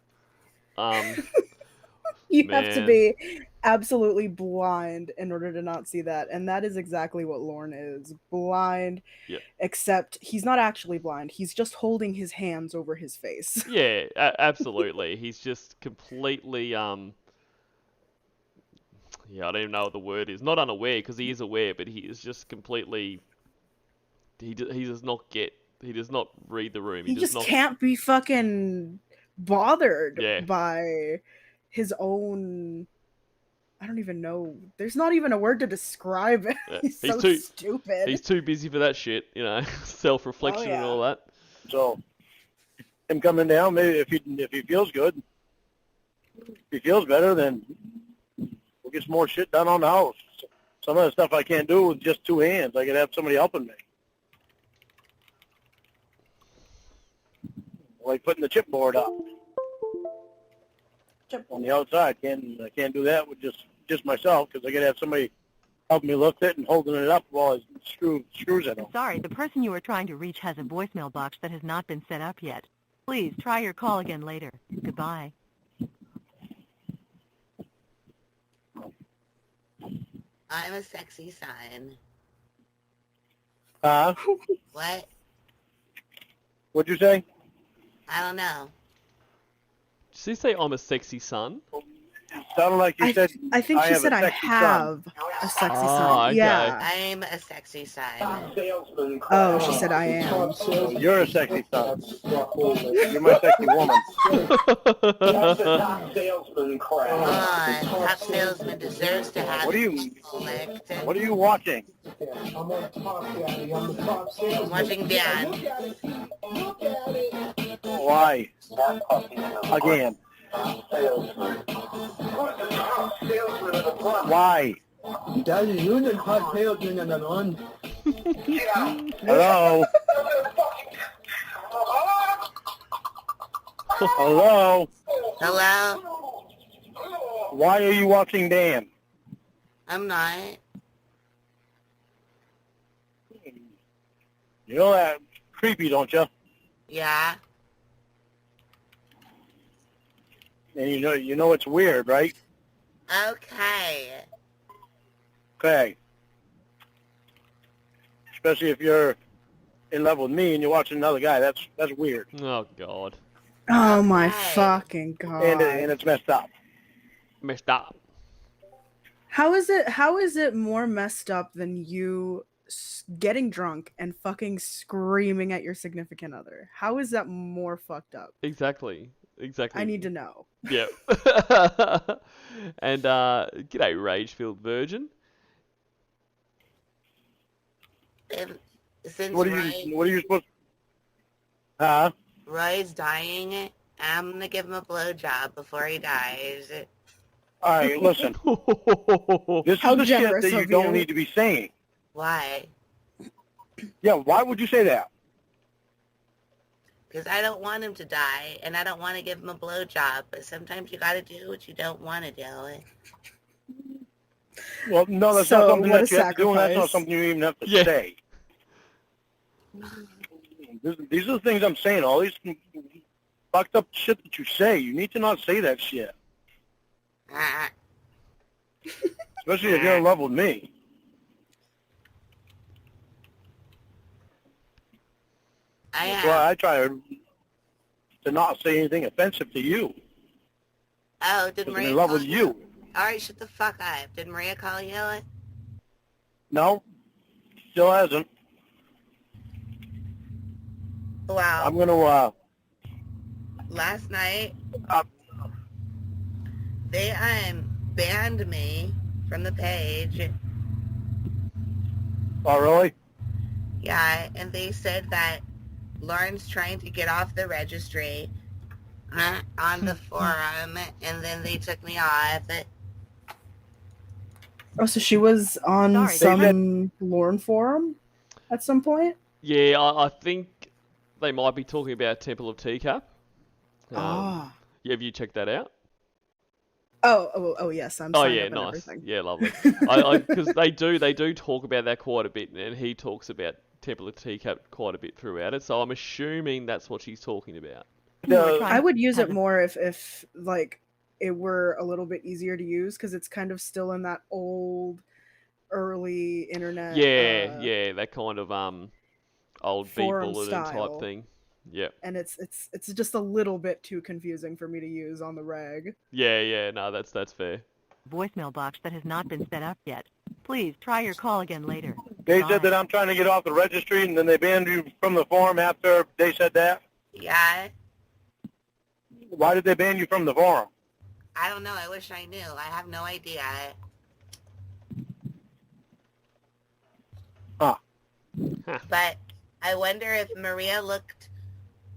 You have to Man. be absolutely blind in order to not see that, and that is exactly what Lorne is. Blind. Yeah. Except he's not actually blind. He's just holding his hands over his face. Yeah, absolutely. He's just completely, yeah, I don't even know what the word is. Not unaware, because he is aware, but he is just completely, he does not get, he does not read the room. He does just not, can't be fucking bothered Yeah. by his own... I don't even know. There's not even a word to describe it. Yeah. He's so too, stupid. he's too busy for that shit, you know, self-reflection and yeah. all that. So him coming down, maybe if he feels good, if he feels better, then we'll get some more shit done on the house. Some of the stuff I can't do with just two hands. I could have somebody helping me. Like putting the chipboard up on the outside. I can't do that with just myself, because I got to have somebody helping me lift it and holding it up while I screws it I'm on. sorry, the person you are trying to reach has a voicemail box that has not been set up yet. Please try your call again later. Goodbye. I'm a sexy son. What? What'd you say? I don't know. Did she say I'm a sexy son? Sounded like you said. I think she have said a I sexy have a sexy Ah, son. okay. Yeah. I'm a sexy son. Oh, she said I am. son. You're a sexy son. You're my sexy woman. Come on, top salesman deserves to have What are you? his licked. What are you watching? I'm watching Dan. Why? Again. Why? Hello? Hello? Hello? Why are you watching Dan? I'm not. You know that creepy, don't you? Yeah. And you know it's weird, right? Okay. Okay. Especially if you're in love with me and you're watching another guy. That's weird. Oh, God. Oh my Okay. fucking god. And it's messed up. Messed up. How is it more messed up than you getting drunk and fucking screaming at your significant other? How is that more fucked up? Exactly. I need to know. Yeah. And, g'day, Rage-filled virgin. Since What are you supposed? Huh? Roy's dying, I'm gonna give him a blowjob before he dies. All right, listen. This How is the shit generous that you of don't you. need to be saying. Why? Yeah, why would you say that? Because I don't want him to die, and I don't want to give him a blowjob. But sometimes you gotta do what you don't want to do. Well, no, that's So, not something what that a you have to do, and that's not sacrifice. something you even have to Yeah. say. These are the things I'm saying. All these fucked up shit that you say. You need to not say that shit. Ah, Especially if you're in love with me. I That's am. why I try to not say anything offensive to you. Oh, did I'm Maria in love call with you. All right, shut the fuck up. Did Maria call you? No, still hasn't. Well, I'm gonna. last night Uh, they banned me from the page. oh, really? Yeah, and they said that Lauren's trying to get off the registry on the forum, and then they took me off. Oh, so she was on Sorry, some Lorne forum at some point? Yeah, I think they might be talking about Temple of Teacup. Ah. Yeah, have you checked that out? Oh, yes, I'm Oh signed yeah, up and nice. everything. Yeah, lovely. Because they do talk about that quite a bit, and he talks about Temple of Teacup quite a bit throughout it. So I'm assuming that's what she's talking about. I would use it more if like it were a little bit easier to use because it's kind of still in that old early internet Yeah, that kind of old beat forum bulletin style. type thing. Yeah. And it's just a little bit too confusing for me to use on the reg. Yeah, no, that's fair. Voicemail box that has not been set up yet. Please try your call again later. They Bye. said that I'm trying to get off the registry, and then they banned you from the forum after they said that. Yeah, Why did they ban you from the forum? I don't know. I wish I knew. I have no idea. Huh. But I wonder if Maria looked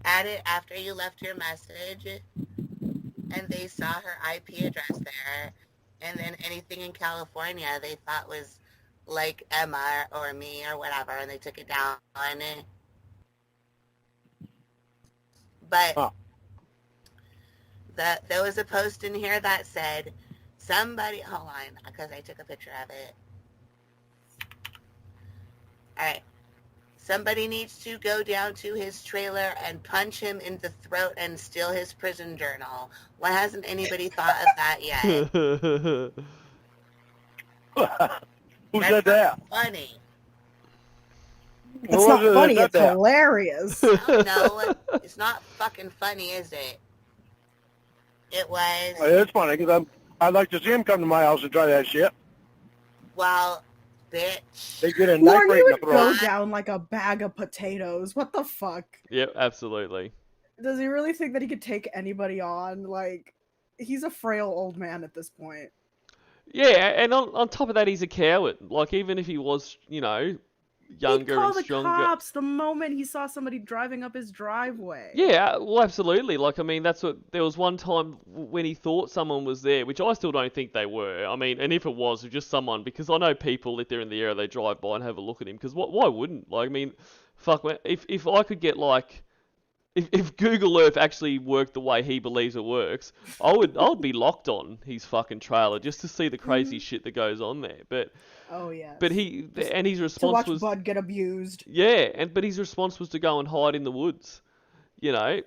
at it after you left your message and they saw her IP address there, and then anything in California they thought was like Emma or me or whatever, and they took it down. But Huh. there was a post in here that said, somebody, hold on, because I took a picture of it. All right. Somebody needs to go down to his trailer and punch him in the throat and steal his prison journal. Why hasn't anybody thought of that yet? Who That's said that? not funny. It's Who not was it that funny, said it's that? hilarious. No, it's not fucking funny, is it? It was, It's funny because I'd like to see him come to my house and try that shit. well, bitch. They get a knife Lauren, right you in the would go throat. down like a bag of potatoes. What the fuck? Yep, absolutely. Does he really think that he could take anybody on? Like, he's a frail old man at this point. Yeah, and on top of that, he's a coward. Like, even if he was, younger He'd call and the stronger. cops the moment he saw somebody driving up his driveway. Yeah, well, absolutely. Like, I mean, that's what. There was one time when he thought someone was there, which I still don't think they were. I mean, and if it was just someone, because I know people, if they're in the area, they drive by and have a look at him. Because why wouldn't? Like, I mean, fuck, man, if I could get like. If Google Earth actually worked the way he believes it works, I would be locked on his fucking trailer just to see the crazy shit that goes on there. But Oh yeah. his To response watch was Bud get abused. but his response was to go and hide in the woods, and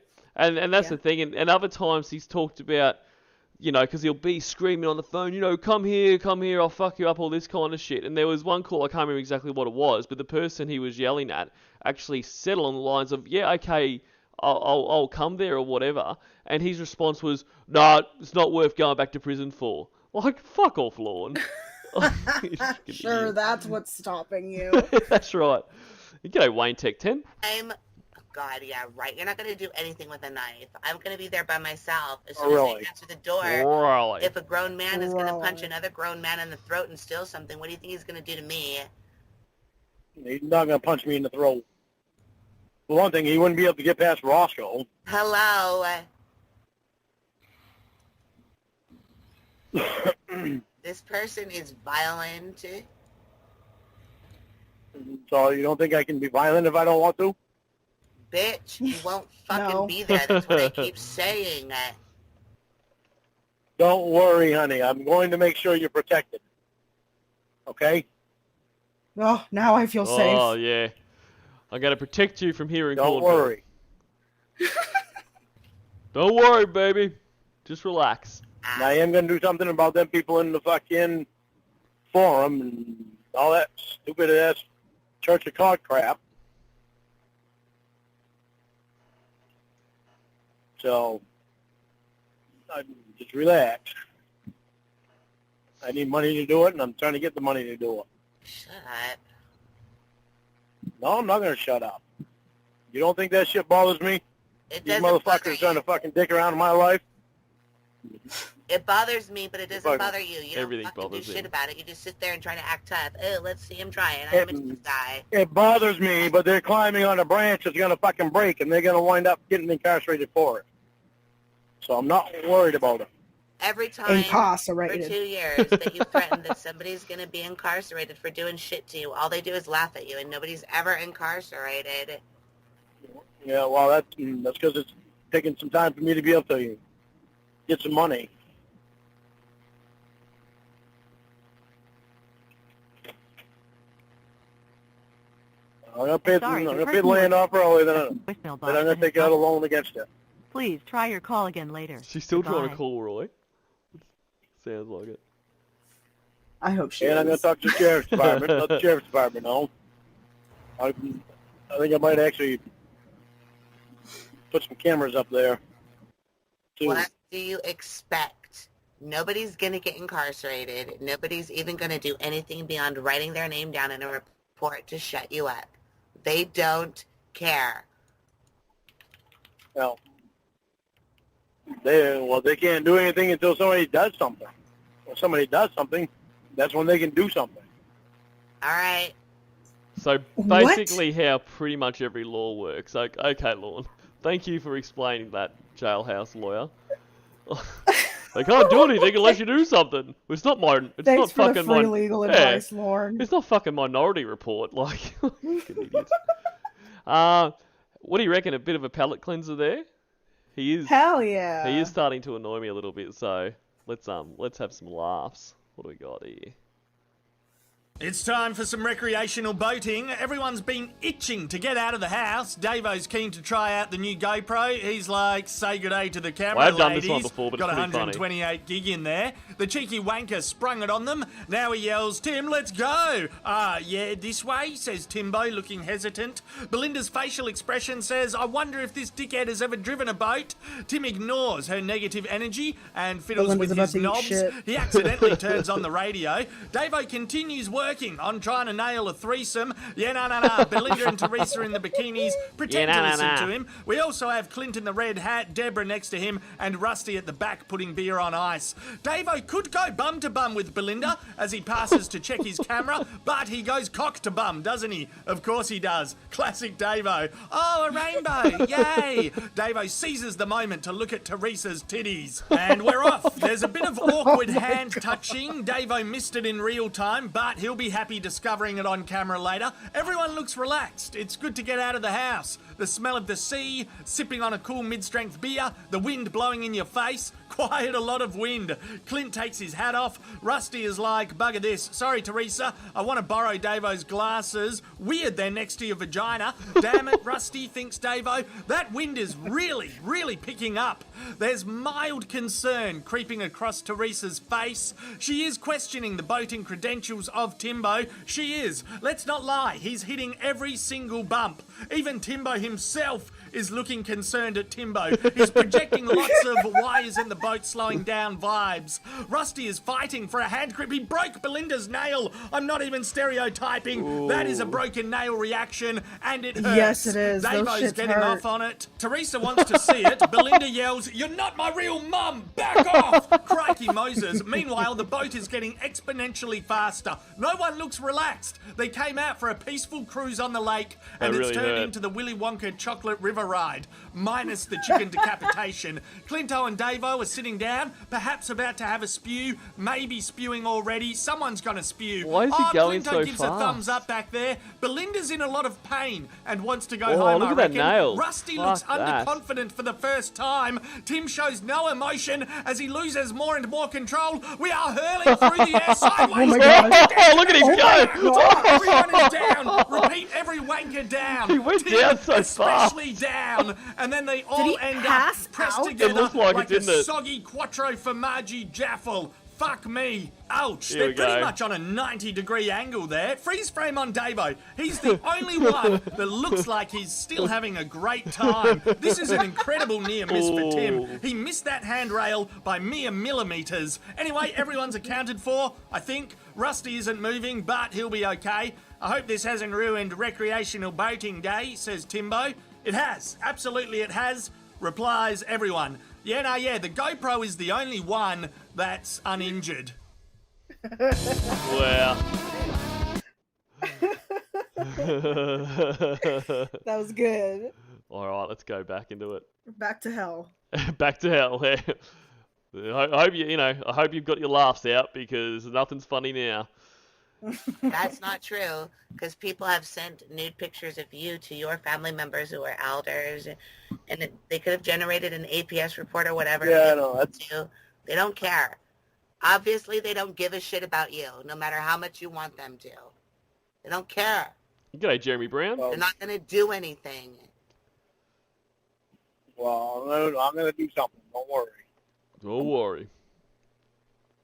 that's Yeah. the thing. And other times he's talked about, because he'll be screaming on the phone, come here, I'll fuck you up, all this kind of shit. And there was one call, I can't remember exactly what it was, but the person he was yelling at actually said along the lines of, yeah, okay, I'll come there or whatever. And his response was, nah, it's not worth going back to prison for. Like, fuck off, Lorne. Sure, that's what's stopping you. That's right. G'day, Wayne Tech 10. God, yeah, right. You're not going to do anything with a knife. I'm going to be there by myself. As Oh, soon as really? I get to the door, Really? if a grown man is going to punch Really? another grown man in the throat and steal something, what do you think he's going to do to me? He's not going to punch me in the throat. For one thing, he wouldn't be able to get past Roscoe. Hello? This person is violent. So you don't think I can be violent if I don't want to? Bitch, you won't fucking No. be there. That's what I keep saying. Don't worry, honey. I'm going to make sure you're protected. Okay? Oh, now I feel safe. Oh, yeah. I'm going to protect you from here in Don't Cornwall. worry. Don't worry, baby. Just relax. And I am going to do something about them people in the fucking forum and all that stupid-ass Church of God crap. So, just relax. I need money to do it, and I'm trying to get the money to do it. Shut up. No, I'm not going to shut up. You don't think that shit bothers me? It These doesn't bother motherfuckers trying to you. fucking dick around in my life? It bothers me, but it doesn't bother you. You don't Everything fucking do bothers shit him. about it. You just sit there and try to act tough. Oh, let's see him try it. I'm a tough guy. It bothers me, but they're climbing on a branch that's going to fucking break, and they're going to wind up getting incarcerated for it. So I'm not worried about it. Every time for Incarcerated. 2 years that you threaten that somebody's going to be incarcerated for doing shit to you, all they do is laugh at you, and nobody's ever incarcerated. Yeah, well, that's because it's taking some time for me to be able to get some money. I'm going to pay Sorry, the the person land off early, then Voicemail I'm going to box take out a loan against it. Please try your call again later. She's still trying to Goodbye. call Roy. Sounds like it. I hope she And I'm going is. to talk to the sheriff's department. Let the sheriff's department know. I think I might actually put some cameras up there. Too. What do you expect? Nobody's going to get incarcerated. Nobody's even going to do anything beyond writing their name down in a report to shut you up. They don't care. Well, they can't do anything until somebody does something. When somebody does something, that's when they can do something. All right. So What? basically how pretty much every law works. Okay, Lorne. Thank you for explaining that, jailhouse lawyer. They can't do anything unless you do something. It's not my. It's Thanks not for fucking the free my. legal yeah, advice, Lauren. It's not fucking Minority Report. Like, fucking idiots. What do you reckon? A bit of a palate cleanser there. He is. Hell yeah. He is starting to annoy me a little bit. So let's have some laughs. What do we got here? It's time for some recreational boating. Everyone's been itching to get out of the house. Davo's keen to try out the new GoPro. He's like, say good day to the camera, Well, I've done ladies. this one before, but Got it's pretty funny. 128 gig in there. The cheeky wanker sprung it on them. Now he yells, Tim, let's go. Yeah, this way, says Timbo, looking hesitant. Belinda's facial expression says, I wonder if this dickhead has ever driven a boat. Tim ignores her negative energy and fiddles Belinda's with about his to eat knobs. shit. He accidentally turns on the radio. Davo continues working on trying to nail a threesome. Yeah, no. Belinda and Teresa in the bikinis pretend Yeah, to nah, listen nah. to him. We also have Clint in the red hat, Deborah next to him, and Rusty at the back putting beer on ice. Davo could go bum to bum with Belinda as he passes to check his camera, but he goes cock to bum, doesn't he? Of course he does. Classic Davo. Oh, a rainbow. Yay. Davo seizes the moment to look at Teresa's titties. And we're off. There's a bit of awkward hand touching. Davo missed it in real time, but he'll be happy discovering it on camera later. Everyone looks relaxed. It's good to get out of the house. The smell of the sea, sipping on a cool mid-strength beer, the wind blowing in your face. Quite a lot of wind. Clint takes his hat off. Rusty is like, bugger this. Sorry, Teresa. I want to borrow Davo's glasses. Weird they're next to your vagina. Damn it, Rusty, thinks Davo. That wind is really, really picking up. There's mild concern creeping across Teresa's face. She is questioning the boating credentials of Timbo. She is. Let's not lie. He's hitting every single bump. Even Timbo himself is looking concerned at Timbo. He's projecting lots of why is in the boat slowing down vibes. Rusty is fighting for a hand grip. He broke Belinda's nail. I'm not even stereotyping. Ooh. That is a broken nail reaction, and it hurts. Yes, it is. Those Davo's shits getting hurt. off on it. Teresa wants to see it. Belinda yells, "You're not my real mum! Back off!" Crikey Moses. Meanwhile, the boat is getting exponentially faster. No one looks relaxed. They came out for a peaceful cruise on the lake, and That it's really turned hurt. into the Willy Wonka chocolate river a ride, minus the chicken decapitation. Clinto and Davo are sitting down, perhaps about to have a spew, maybe spewing already. Someone's gonna spew. Why is he going Clinto so gives fast? a thumbs up back there. Belinda's in a lot of pain and wants to go Oh, home, look I at that reckon. nail. Rusty Fuck looks that. underconfident for the first time. Tim shows no emotion as he loses more and more control. We are hurling through the air sideways. Oh my God. Oh, look at him go! Everyone is down. Repeat, every wanker down. He went Tim down so especially down. And then they all he end pass up pressed out? together It looks like it, a didn't it? soggy quattro formaggi jaffle. Fuck me. Ouch. Here They're we pretty go. much on a 90-degree angle there. Freeze frame on Davo. He's the only one that looks like he's still having a great time. This is an incredible near miss for Tim. Ooh. He missed that handrail by mere millimetres. Anyway, everyone's accounted for, I think. Rusty isn't moving, but he'll be okay. I hope this hasn't ruined recreational boating day, says Timbo. It has. Absolutely it has, replies everyone. Yeah, the GoPro is the only one that's uninjured. Wow. That was good. All right, let's go back into it. Back to hell. Back to hell. I hope I hope you've got your laughs out because nothing's funny now. That's not true, because people have sent nude pictures of you to your family members who are elders, and they could have generated an APS report or whatever. Yeah, I know. They don't care. Obviously, they don't give a shit about you, no matter how much you want them to. They don't care. G'day, Jeremy Brown. They're not going to do anything. Well, I'm going to do something. Don't worry. Don't worry.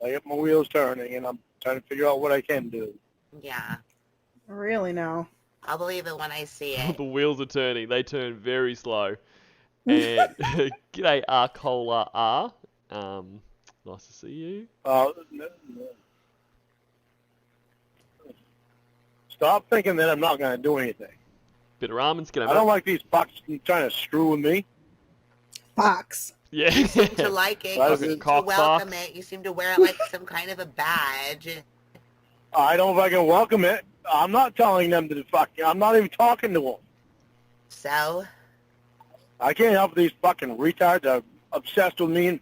I get my wheels turning, and I'm trying to figure out what I can do. Yeah. Really now. I'll believe it when I see it. The wheels are turning. They turn very slow. And g'day, Arcola R. Nice to see you. Stop thinking that I'm not going to do anything. Bit of ramen's gonna. I don't like these fucks trying to screw with me. Fox. Yeah. You seem to like it. That You was seem a to cock welcome box. it. You seem to wear it like some kind of a badge. I don't fucking welcome it. I'm not telling them to I'm not even talking to them. So, I can't help these fucking retards are obsessed with me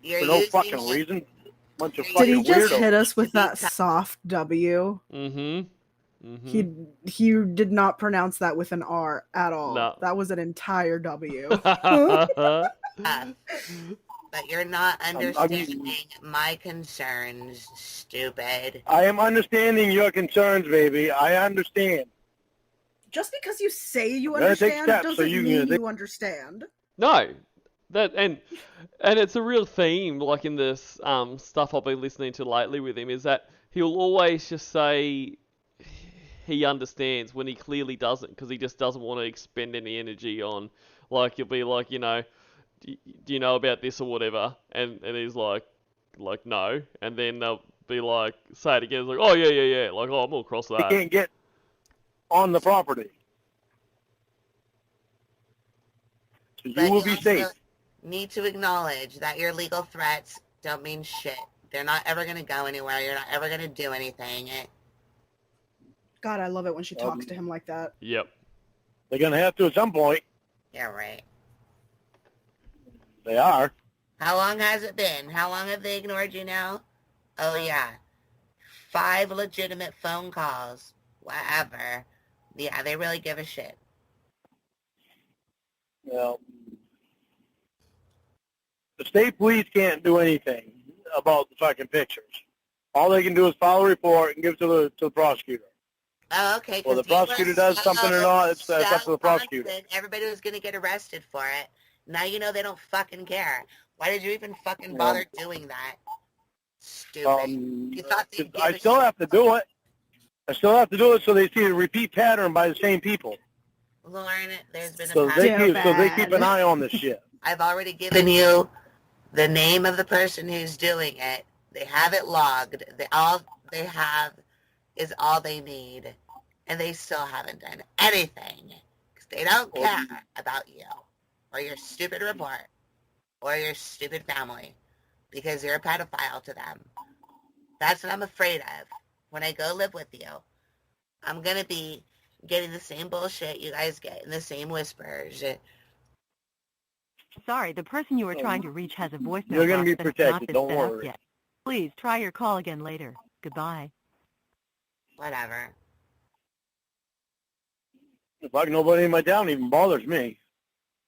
you're for no using fucking it. reason. Bunch of Did Did fucking he just weirdos. hit us with that soft W? Mm-hmm. He did not pronounce that with an R at all. No. That was an entire W. Mm-hmm. But you're not understanding my concerns, stupid. I am understanding your concerns, baby. I understand. Just because you say you Gotta take understand steps so doesn't you can mean take- you understand. No, that and it's a real theme. Like in this stuff I've been listening to lately with him, is that he'll always just say he understands when he clearly doesn't, because he just doesn't want to expend any energy on. Like you'll be like, do you know about this or whatever, and he's like no, and then they'll be like, say it again, it's like, oh yeah, like, oh, I'm all across They that. can't get on the property. So But you will be also safe. need to acknowledge that your legal threats don't mean shit. They're not ever going to go anywhere. You're not ever going to do anything. God, I love it when she talks to him like that. Yep. They're going to have to at some point. Yeah, right. They are. How long has it been? How long have they ignored you now? Oh, yeah. 5 legitimate phone calls. Whatever. Yeah, they really give a shit. Well, the state police can't do anything about the fucking pictures. All they can do is file a report and give it to the prosecutor. Oh, okay. Well, the 'cause you were prosecutor does something or not, it's up to the prosecutor. confident Everybody was going to get arrested for it. Now you know they don't fucking care. Why did you even fucking bother doing that? Stupid. You thought they'd give I a still shit. have to do it. I still have to do it so they see a repeat pattern by the same people. Lauren, there's been So a they pattern. keep an eye on this shit. I've already given you the name of the person who's doing it. They have it logged. All they have is all they need. And they still haven't done anything. Because they don't care about you. Or your stupid report. Or your stupid family. Because you're a pedophile to them. That's what I'm afraid of. When I go live with you, I'm going to be getting the same bullshit you guys get in the same whispers. Sorry, the person you are trying to reach has a You're voicemail gonna box be that has not protected. been Don't set up worry. yet. Please try your call again later. Goodbye. Whatever. The fuck nobody in my town even bothers me.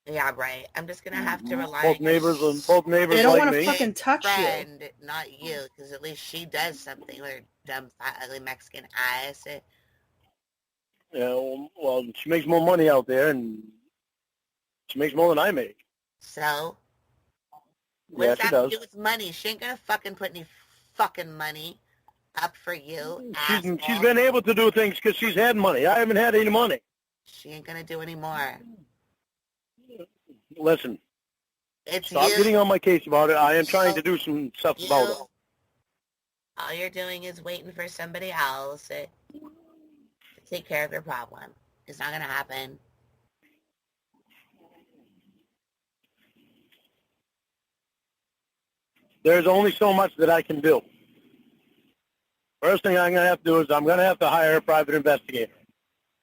Yeah, right. I'm just gonna have to rely Both on your They don't like want to me. fucking touch you. friend, not you, because at least she does something with her dumb, fat, ugly Mexican ass. Yeah, well, she makes more money out there, and she makes more than I make. So, Yeah, what's she that to does. do with money? She ain't gonna fucking put any fucking money up for you, asshole. She's been able to do things because she's had money. I haven't had any money. She ain't gonna do any more. Listen, It's stop you. getting on my case about it. I am trying to do some stuff about it. All you're doing is waiting for somebody else to take care of your problem. It's not gonna happen. There's only so much that I can do. First thing I'm going to have to do is I'm going to have to hire a private investigator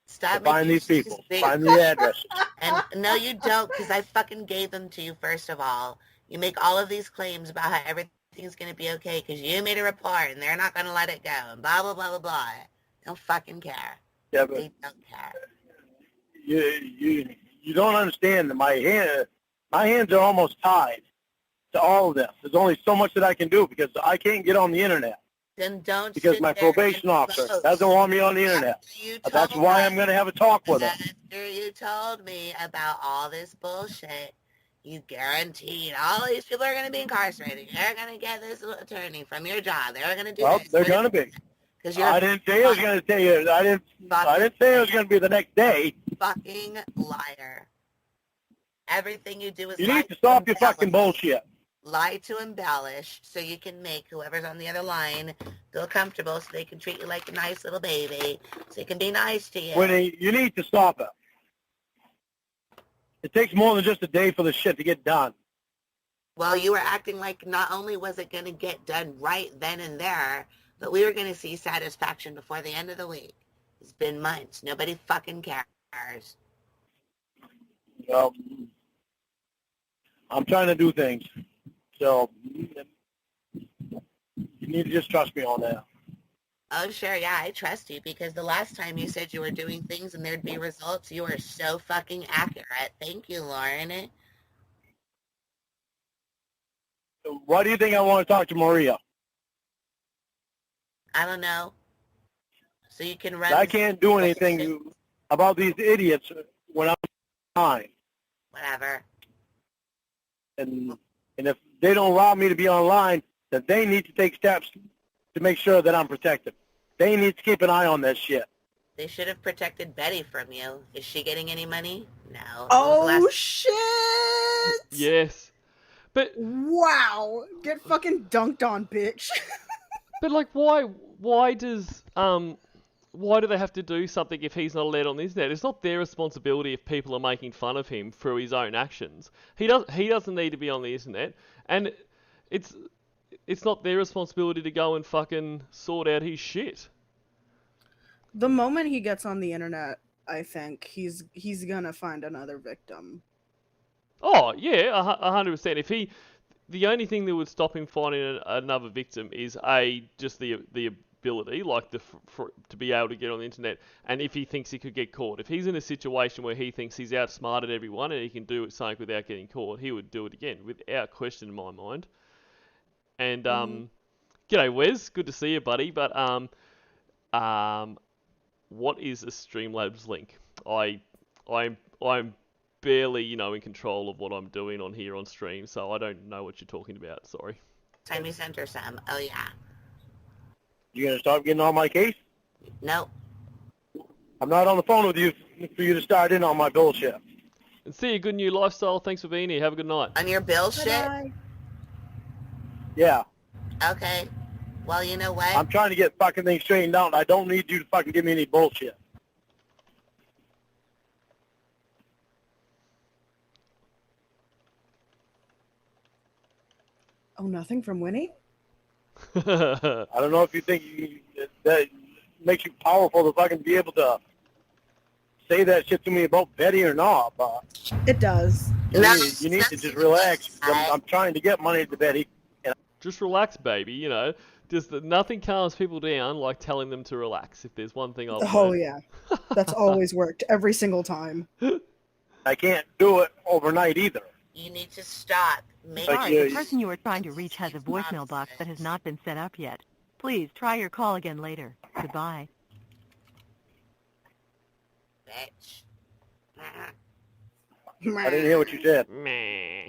Stop to find making these people, excuses, find the addresses. And no, you don't, because I fucking gave them to you, first of all. You make all of these claims about how everything's going to be okay because you made a report and they're not going to let it go and blah, blah, blah, blah, blah. They don't fucking care. Yeah, but They don't care. you don't understand that my hands are almost tied to all of this. There's only so much that I can do because I can't get on the internet. Then don't Because sit my there probation and officer boast. doesn't want me on the internet. After you That's told why us- I'm going to have a talk with him. After you told me about all this bullshit, you guaranteed all these people are going to be incarcerated. You're going to get this attorney from your job. They're going to do Well, this. they're going to be. Because you're I didn't say I was going to tell you. I didn't say it was going to be the next day. fucking liar. Everything you do is You lie need to stop your embellish. fucking bullshit. Lie to embellish so you can make whoever's on the other line feel comfortable so they can treat you like a nice little baby, so they can be nice to you. Winnie, you need to stop it. It takes more than just a day for the shit to get done. Well, you were acting like not only was it going to get done right then and there, but we were going to see satisfaction before the end of the week. It's been months. Nobody fucking cares. Well, I'm trying to do things. So you need to just trust me on that. Oh, sure, yeah, I trust you because the last time you said you were doing things and there'd be results, you were so fucking accurate. Thank you, Lauren. Why do you think I want to talk to Maria? I don't know. So you can run... I can't do anything about these idiots when I'm online. Whatever. And if they don't allow me to be online, then they need to take steps to make sure that I'm protected. They need to keep an eye on this shit. They should have protected Betty from you. Is she getting any money? No. Oh, shit! Yes. But Wow! Get fucking dunked on, bitch. but like why do they have to do something if he's not allowed on the internet? It's not their responsibility if people are making fun of him through his own actions. He doesn't need to be on the internet, and it's not their responsibility to go and fucking sort out his shit. The moment he gets on the internet, I think he's gonna find another victim. Oh yeah, 100%. The only thing that would stop him finding another victim is just the ability, like to be able to get on the internet, and if he thinks he could get caught. If he's in a situation where he thinks he's outsmarted everyone and he can do something without getting caught, he would do it again, without question in my mind. And g'day Wes, good to see you, buddy. But what is a Streamlabs link? I'm barely, in control of what I'm doing on here on stream, so I don't know what you're talking about. Sorry. Time you sent her some. Oh, yeah. You gonna start getting on my case? Nope. I'm not on the phone with you for you to start in on my bullshit. And see you, good new lifestyle. Thanks for being here. Have a good night. On your bill shit? Bye-bye. Yeah. Okay. Well, you know what? I'm trying to get fucking things straightened out. I don't need you to fucking give me any bullshit. Oh, nothing from Winnie? I don't know if you think that makes you powerful to fucking be able to say that shit to me about Betty or not, but It does. you need to just relax. I'm trying to get money to Betty. Just relax, baby. You know, just nothing calms people down like telling them to relax. If there's one thing I've Oh learned. yeah, that's always worked every single time. I can't do it overnight either. You need to stop making. Like, Sorry, the person you are trying to reach has a voicemail box that has not been set up yet. Please try your call again later. Goodbye. Bitch. I didn't hear what you said. Meh.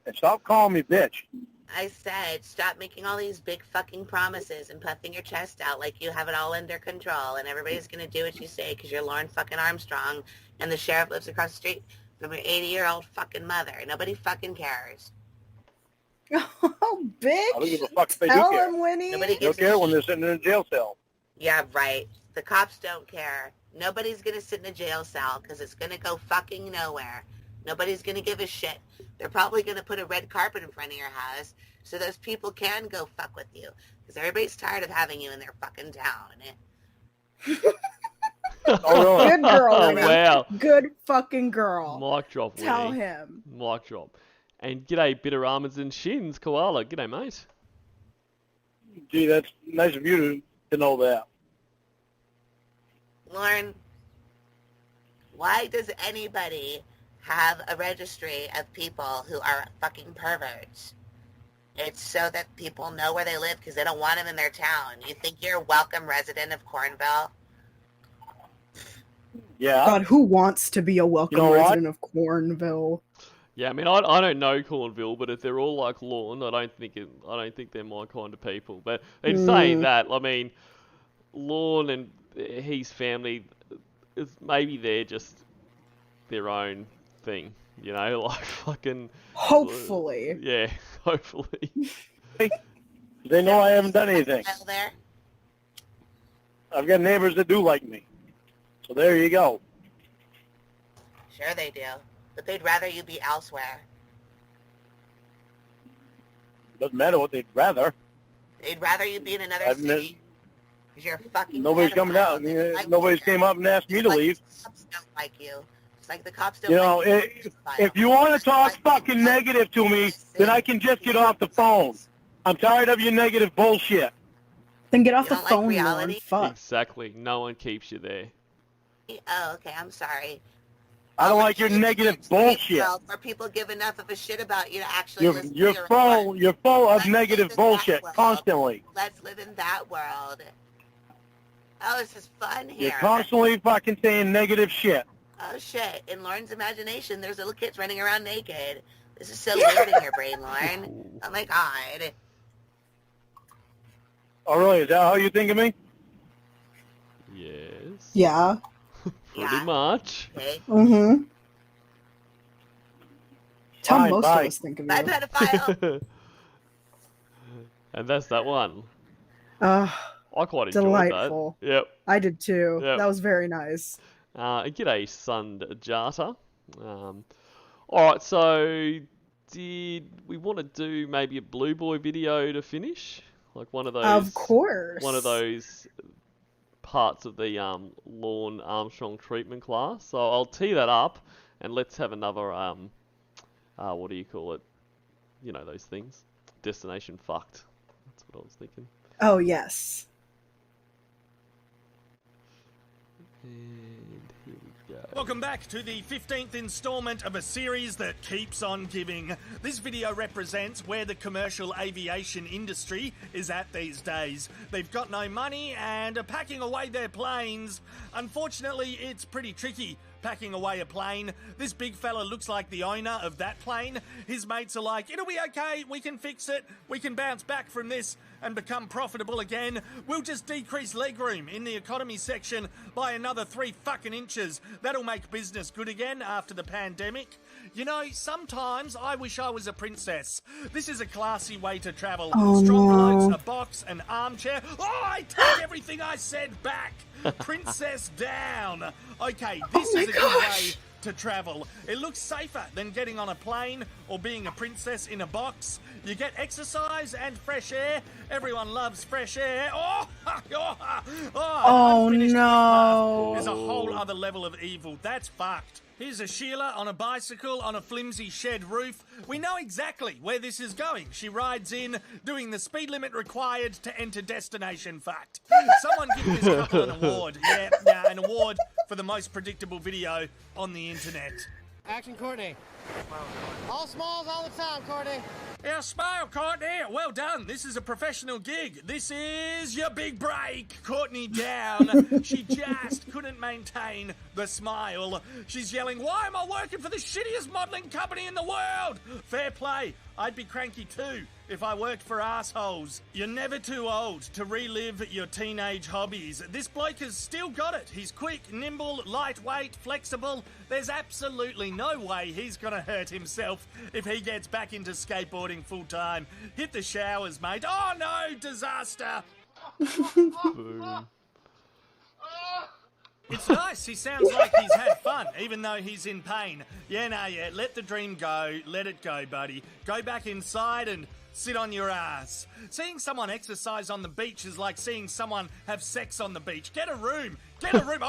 And stop calling me bitch. I said, stop making all these big fucking promises and puffing your chest out like you have it all under control and everybody's going to do what you say because you're Lauren fucking Armstrong and the sheriff lives across the street from your 80-year-old fucking mother. Nobody fucking cares. Oh, bitch! I don't give a fuck if they do Tell care. him, Winnie. Nobody They don't gives a care when shit. they're sitting in a jail cell. Yeah, right. The cops don't care. Nobody's going to sit in a jail cell because it's going to go fucking nowhere. Nobody's going to give a shit. They're probably going to put a red carpet in front of your house so those people can go fuck with you because everybody's tired of having you in their fucking town. Oh, really? Good girl, Oh, Winnie. wow. Good fucking girl. Mic drop, Tell Winnie. him. Mic drop. And g'day, bitter almonds and shins, koala. G'day, mate. Gee, that's nice of you to know that. Lauren, why does anybody have a registry of people who are fucking perverts? It's so that people know where they live because they don't want them in their town. You think you're a welcome resident of Cornville? Yeah. God, who wants to be a welcome You know what? resident of Cornville? Yeah, I mean, I don't know Cornville, but if they're all like Lorne, I don't think they're my kind of people. But in saying that, I mean, Lorne and his family, maybe they're just their own thing, you know, like fucking. Hopefully. Yeah, hopefully. They know I haven't done anything. Well, there. I've got neighbors that do like me. So there you go. Sure they do. But they'd rather you be elsewhere. Doesn't matter what they'd rather. They'd rather you be in another I've city. Because you're a fucking Nobody's coming out. pedophile. They like Nobody's you. came up and asked me It's to like leave. The cops don't like you. It's like the cops don't You know, like you. if you want to talk fucking negative to me, then I can just get off the phone. I'm tired of your negative bullshit. Then get off You the don't like phone, Lauren. reality? Fuck. Exactly. No one keeps you there. Oh, okay, I'm sorry. I don't like your negative bullshit. Or people give enough of a shit about you to actually listen to your You're full of Let's negative live in that bullshit world. constantly. Let's live in that world. Oh, this is fun here. You're constantly fucking saying negative shit. Oh, shit. In Lauren's imagination, there's little kids running around naked. This is so weird in your brain, Lauren. Oh, my God. Oh, really? Is that how you think of me? Yes. Yeah. Pretty Yeah. much. Okay. Mm-hmm. That's how Fine, most bye. of us think of Bye, you. pedophile. And that's that one. Uh, I quite enjoyed Delightful. that. Yep. I did too. Yep. That was very nice. G'day, Sundjata. Alright, so did we want to do maybe a Blue Boy video to finish? Like one of those. Of course. One of those parts of the Lorne Armstrong treatment class. So I'll tee that up, and let's have another what do you call it? You know those things. Destination fucked. That's what I was thinking. Oh, yes. And here we go. Welcome back to the 15th installment of a series that keeps on giving. This video represents where the commercial aviation industry is at these days. They've got no money and are packing away their planes. Unfortunately, it's pretty tricky packing away a plane. This big fella looks like the owner of that plane. His mates are like, it'll be okay, we can fix it, we can bounce back from this and become profitable again. We'll just decrease legroom in the economy section by another 3 fucking inches. That'll make business good again after the pandemic. You know, sometimes I wish I was a princess. This is a classy way to travel. Oh, Strong no. blokes, a box, an armchair. Oh, I take everything I said back. Princess down. Okay, this is a good way to travel. It looks safer than getting on a plane or being a princess in a box. You get exercise and fresh air. Everyone loves fresh air. Oh, Oh, unfinished no. Is a whole other level of evil. That's fucked. Here's a Sheila on a bicycle on a flimsy shed roof. We know exactly where this is going. She rides in, doing the speed limit required to enter destination fucked. Someone give this couple an award. Yeah, an award for the most predictable video on the internet. Action, Courtney. All smalls all the time, Courtney. Yeah, smile, Courtney. Well done. This is a professional gig. This is your big break. Courtney down. She just couldn't maintain the smile. She's yelling, why am I working for the shittiest modelling company in the world? Fair play. I'd be cranky too if I worked for assholes. You're never too old to relive your teenage hobbies. This bloke has still got it. He's quick, nimble, lightweight, flexible. There's absolutely no way he's gonna hurt himself if he gets back into skateboarding full time. Hit the showers, mate. Oh no, disaster! Boom. It's nice. He sounds like he's had fun, even though he's in pain. Yeah. Let the dream go. Let it go, buddy. Go back inside and sit on your ass. Seeing someone exercise on the beach is like seeing someone have sex on the beach. Get a room. Get a room.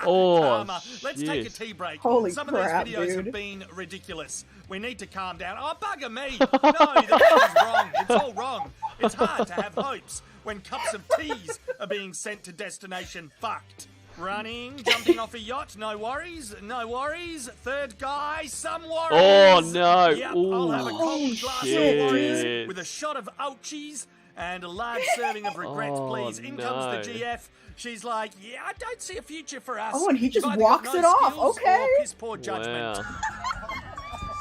Oh, Karma. Let's take a shit. tea break. Holy Some crap, of these videos dude. have been ridiculous. We need to calm down. Oh, bugger me. No, the is wrong. It's all wrong. It's hard to have hopes when cups of teas are being sent to destination fucked. Running, jumping off a yacht, no worries, no worries. Third guy, some worries. Oh, no. Yep, I'll have a Ooh, cold glass shit. of worries with a shot of ouchies and a large serving of regrets, Oh, please. In no. comes the GF. She's like, yeah, I don't see a future for us. Oh, and he just You've either got walks no it off. skills Okay. or piss poor judgment. Wow.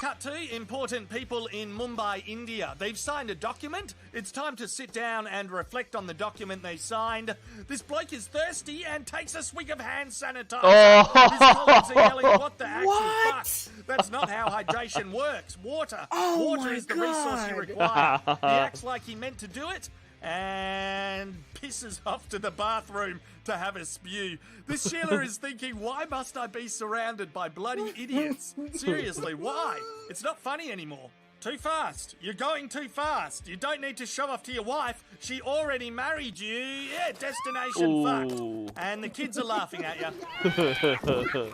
Cut to important people in Mumbai, India. They've signed a document. It's time to sit down and reflect on the document they signed. This bloke is thirsty and takes a swig of hand sanitizer. Oh. His colleagues are yelling, what the actual What? fuck? That's not how hydration works. Water. Oh Water my is the resource you God. require. He acts like he meant to do it and pisses off to the bathroom to have a spew. This Sheila is thinking, why must I be surrounded by bloody idiots? Seriously, why? It's not funny anymore. Too fast. You're going too fast. You don't need to show off to your wife. She already married you. Yeah, destination Ooh. fucked. And the kids are laughing at you.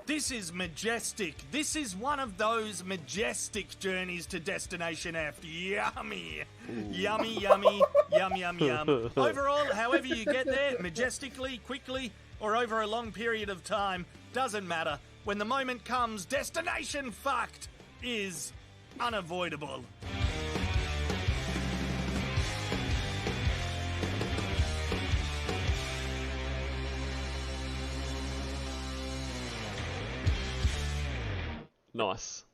This is majestic. This is one of those majestic journeys to Destination F. Yummy. Yummy, yummy, yum, yum, yum. Overall, however you get there, majestically, quickly, or over a long period of time, doesn't matter. When the moment comes, Destination Fucked is unavoidable. Nice.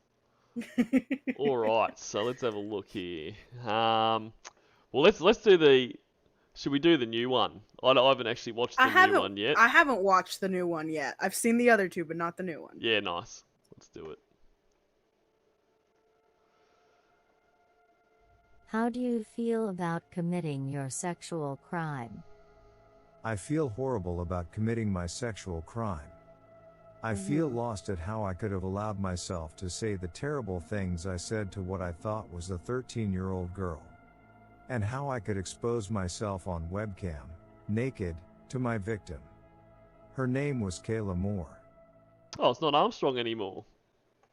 All right, so let's have a look here. Well, let's do the. Should we do the new one? I haven't actually watched the new one yet. I haven't watched the new one yet. I've seen the other two, but not the new one. Yeah, nice. Let's do it. How do you feel about committing your sexual crime? I feel horrible about committing my sexual crime. I feel lost at how I could have allowed myself to say the terrible things I said to what I thought was a 13-year-old girl. And how I could expose myself on webcam, naked, to my victim. Her name was Kayla Moore. Oh, it's not Armstrong anymore.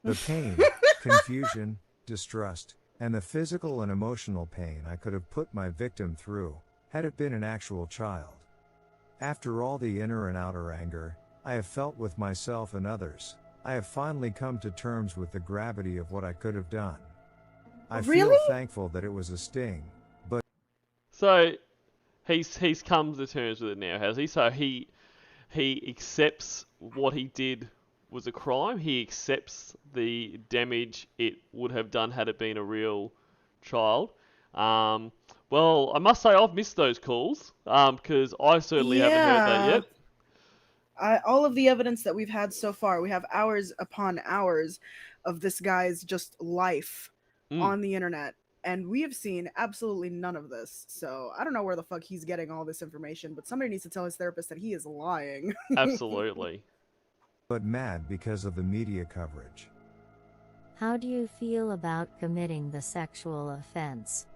The pain, confusion, distrust, and the physical and emotional pain I could have put my victim through, had it been an actual child. After all the inner and outer anger I have felt with myself and others, I have finally come to terms with the gravity of what I could have done. I Really? feel thankful that it was a sting, but So he's come to terms with it now, has he? So he accepts what he did was a crime. He accepts the damage it would have done had it been a real child. Well, I must say I've missed those calls because I certainly haven't heard that yet. All of the evidence that we've had so far, we have hours upon hours of this guy's just life on the internet, and we have seen absolutely none of this. So I don't know where the fuck he's getting all this information, but somebody needs to tell his therapist that he is lying. Absolutely. mad because of the media coverage. How do you feel about committing the sexual offense?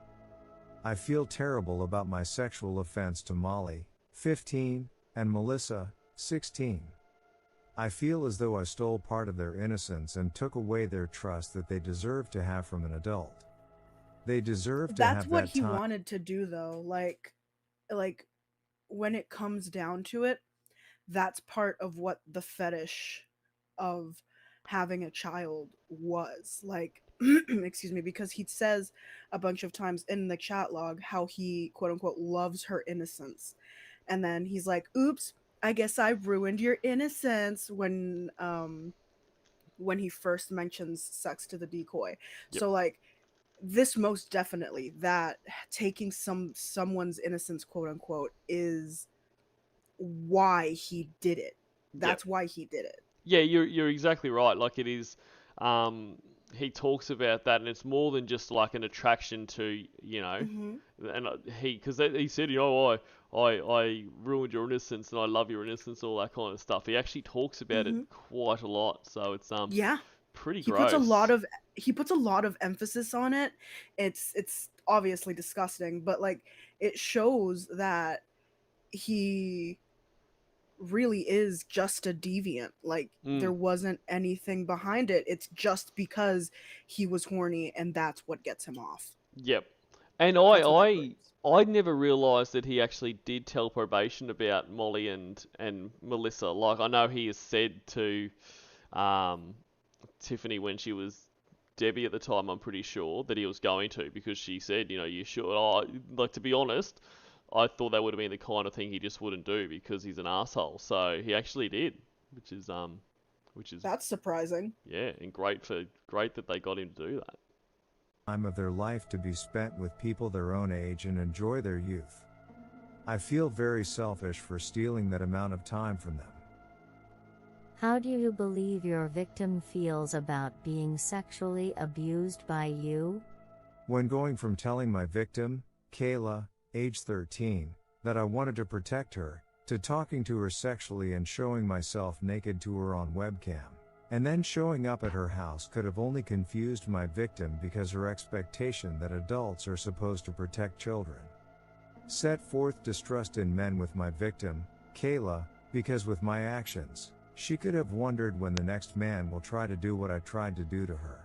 I feel terrible about my sexual offense to Molly, 15, and Melissa, 16. I feel as though I stole part of their innocence and took away their trust that they deserve to have from an adult. They deserve to That's have what that he time. wanted to do, though. Like when it comes down to it, that's part of what the fetish of having a child was. Like, excuse me, because he says a bunch of times in the chat log how he quote unquote loves her innocence. And then he's like, oops, I guess I ruined your innocence when he first mentions sex to the decoy. Yep. So like this most definitely, that taking someone's innocence quote unquote is why he did it. That's why he did it. Yeah, you're exactly right. Like it is, he talks about that, and it's more than just like an attraction to, you know, and because he said, you know, I ruined your innocence and I love your innocence, all that kind of stuff. He actually talks about it quite a lot, so it's Yeah. pretty He gross. puts a lot of emphasis on it. It's obviously disgusting, but like it shows that he really is just a deviant. Like there wasn't anything behind it. It's just because he was horny and that's what gets him off. Yep. And I never realised that he actually did tell probation about Molly and Melissa. Like I know he has said to Tiffany when she was Debbie at the time, I'm pretty sure that he was going to, because she said, you know, you should. Like to be honest, I thought that would have been the kind of thing he just wouldn't do because he's an asshole. So he actually did, which is That's surprising. Yeah, and great that they got him to do that. Time of their life to be spent with people their own age and enjoy their youth. I feel very selfish for stealing that amount of time from them. How do you believe your victim feels about being sexually abused by you? When going from telling my victim, Kayla, age 13, that I wanted to protect her, to talking to her sexually and showing myself naked to her on webcam, and then showing up at her house could have only confused my victim because her expectation that adults are supposed to protect children set forth distrust in men with my victim, Kayla, because with my actions, she could have wondered when the next man will try to do what I tried to do to her.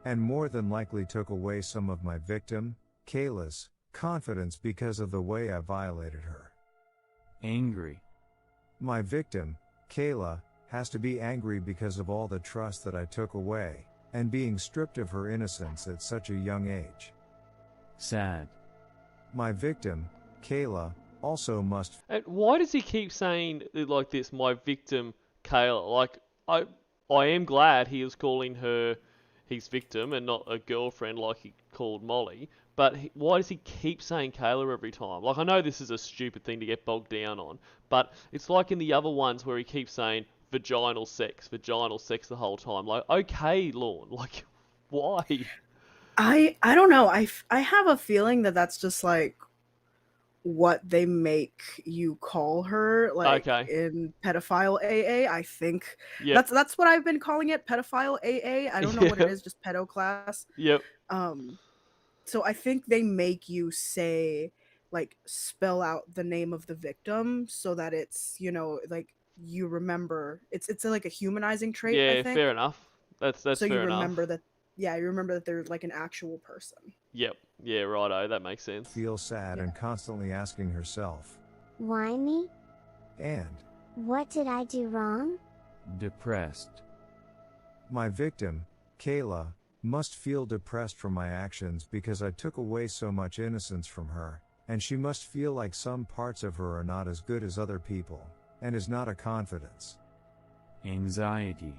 And more than likely took away some of my victim, Kayla's, confidence because of the way I violated her. Angry. My victim, Kayla, has to be angry because of all the trust that I took away, and being stripped of her innocence at such a young age. Sad. My victim, Kayla, also must. And why does he keep saying it like this? My victim, Kayla. Like I am glad he is calling her his victim and not a girlfriend like he called Molly. But why does he keep saying Kayla every time? Like I know this is a stupid thing to get bogged down on, but it's like in the other ones where he keeps saying vaginal sex the whole time. Like okay, Lorne. Like why? I don't know. I have a feeling that that's just like what they make you call her, like in pedophile AA. I think that's what I've been calling it, pedophile AA. I don't know what it is, just pedo class. Yep. So I think they make you say, like, spell out the name of the victim so that it's, you know, like you remember. It's like a humanizing trait. Yeah, I think. fair enough. That's so fair you enough. remember that. Yeah, you remember that they're like an actual person. Yep. Yeah, righto. That makes sense. Feel sad and constantly asking herself, why me? And what did I do wrong? Depressed. My victim, Kayla, must feel depressed from my actions because I took away so much innocence from her, and she must feel like some parts of her are not as good as other people, and is not a confidence. Anxiety.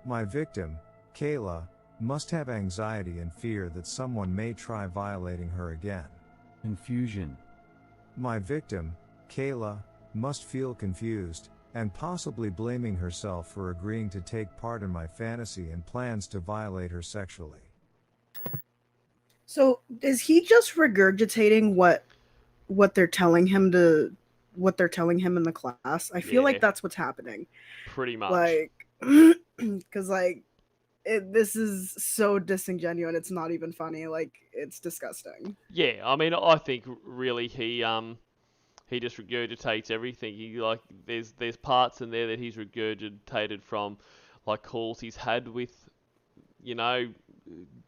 My victim, Kayla, must have anxiety and fear that someone may try violating her again. Confusion. My victim, Kayla, must feel confused, and possibly blaming herself for agreeing to take part in my fantasy and plans to violate her sexually. So is he just regurgitating what they're telling him in the class? I feel like that's what's happening. Pretty much. Like, because like, this is so disingenuous. It's not even funny. Like, it's disgusting. Yeah, I mean, I think really he he just regurgitates everything. He like there's parts in there that he's regurgitated from, like calls he's had with, you know,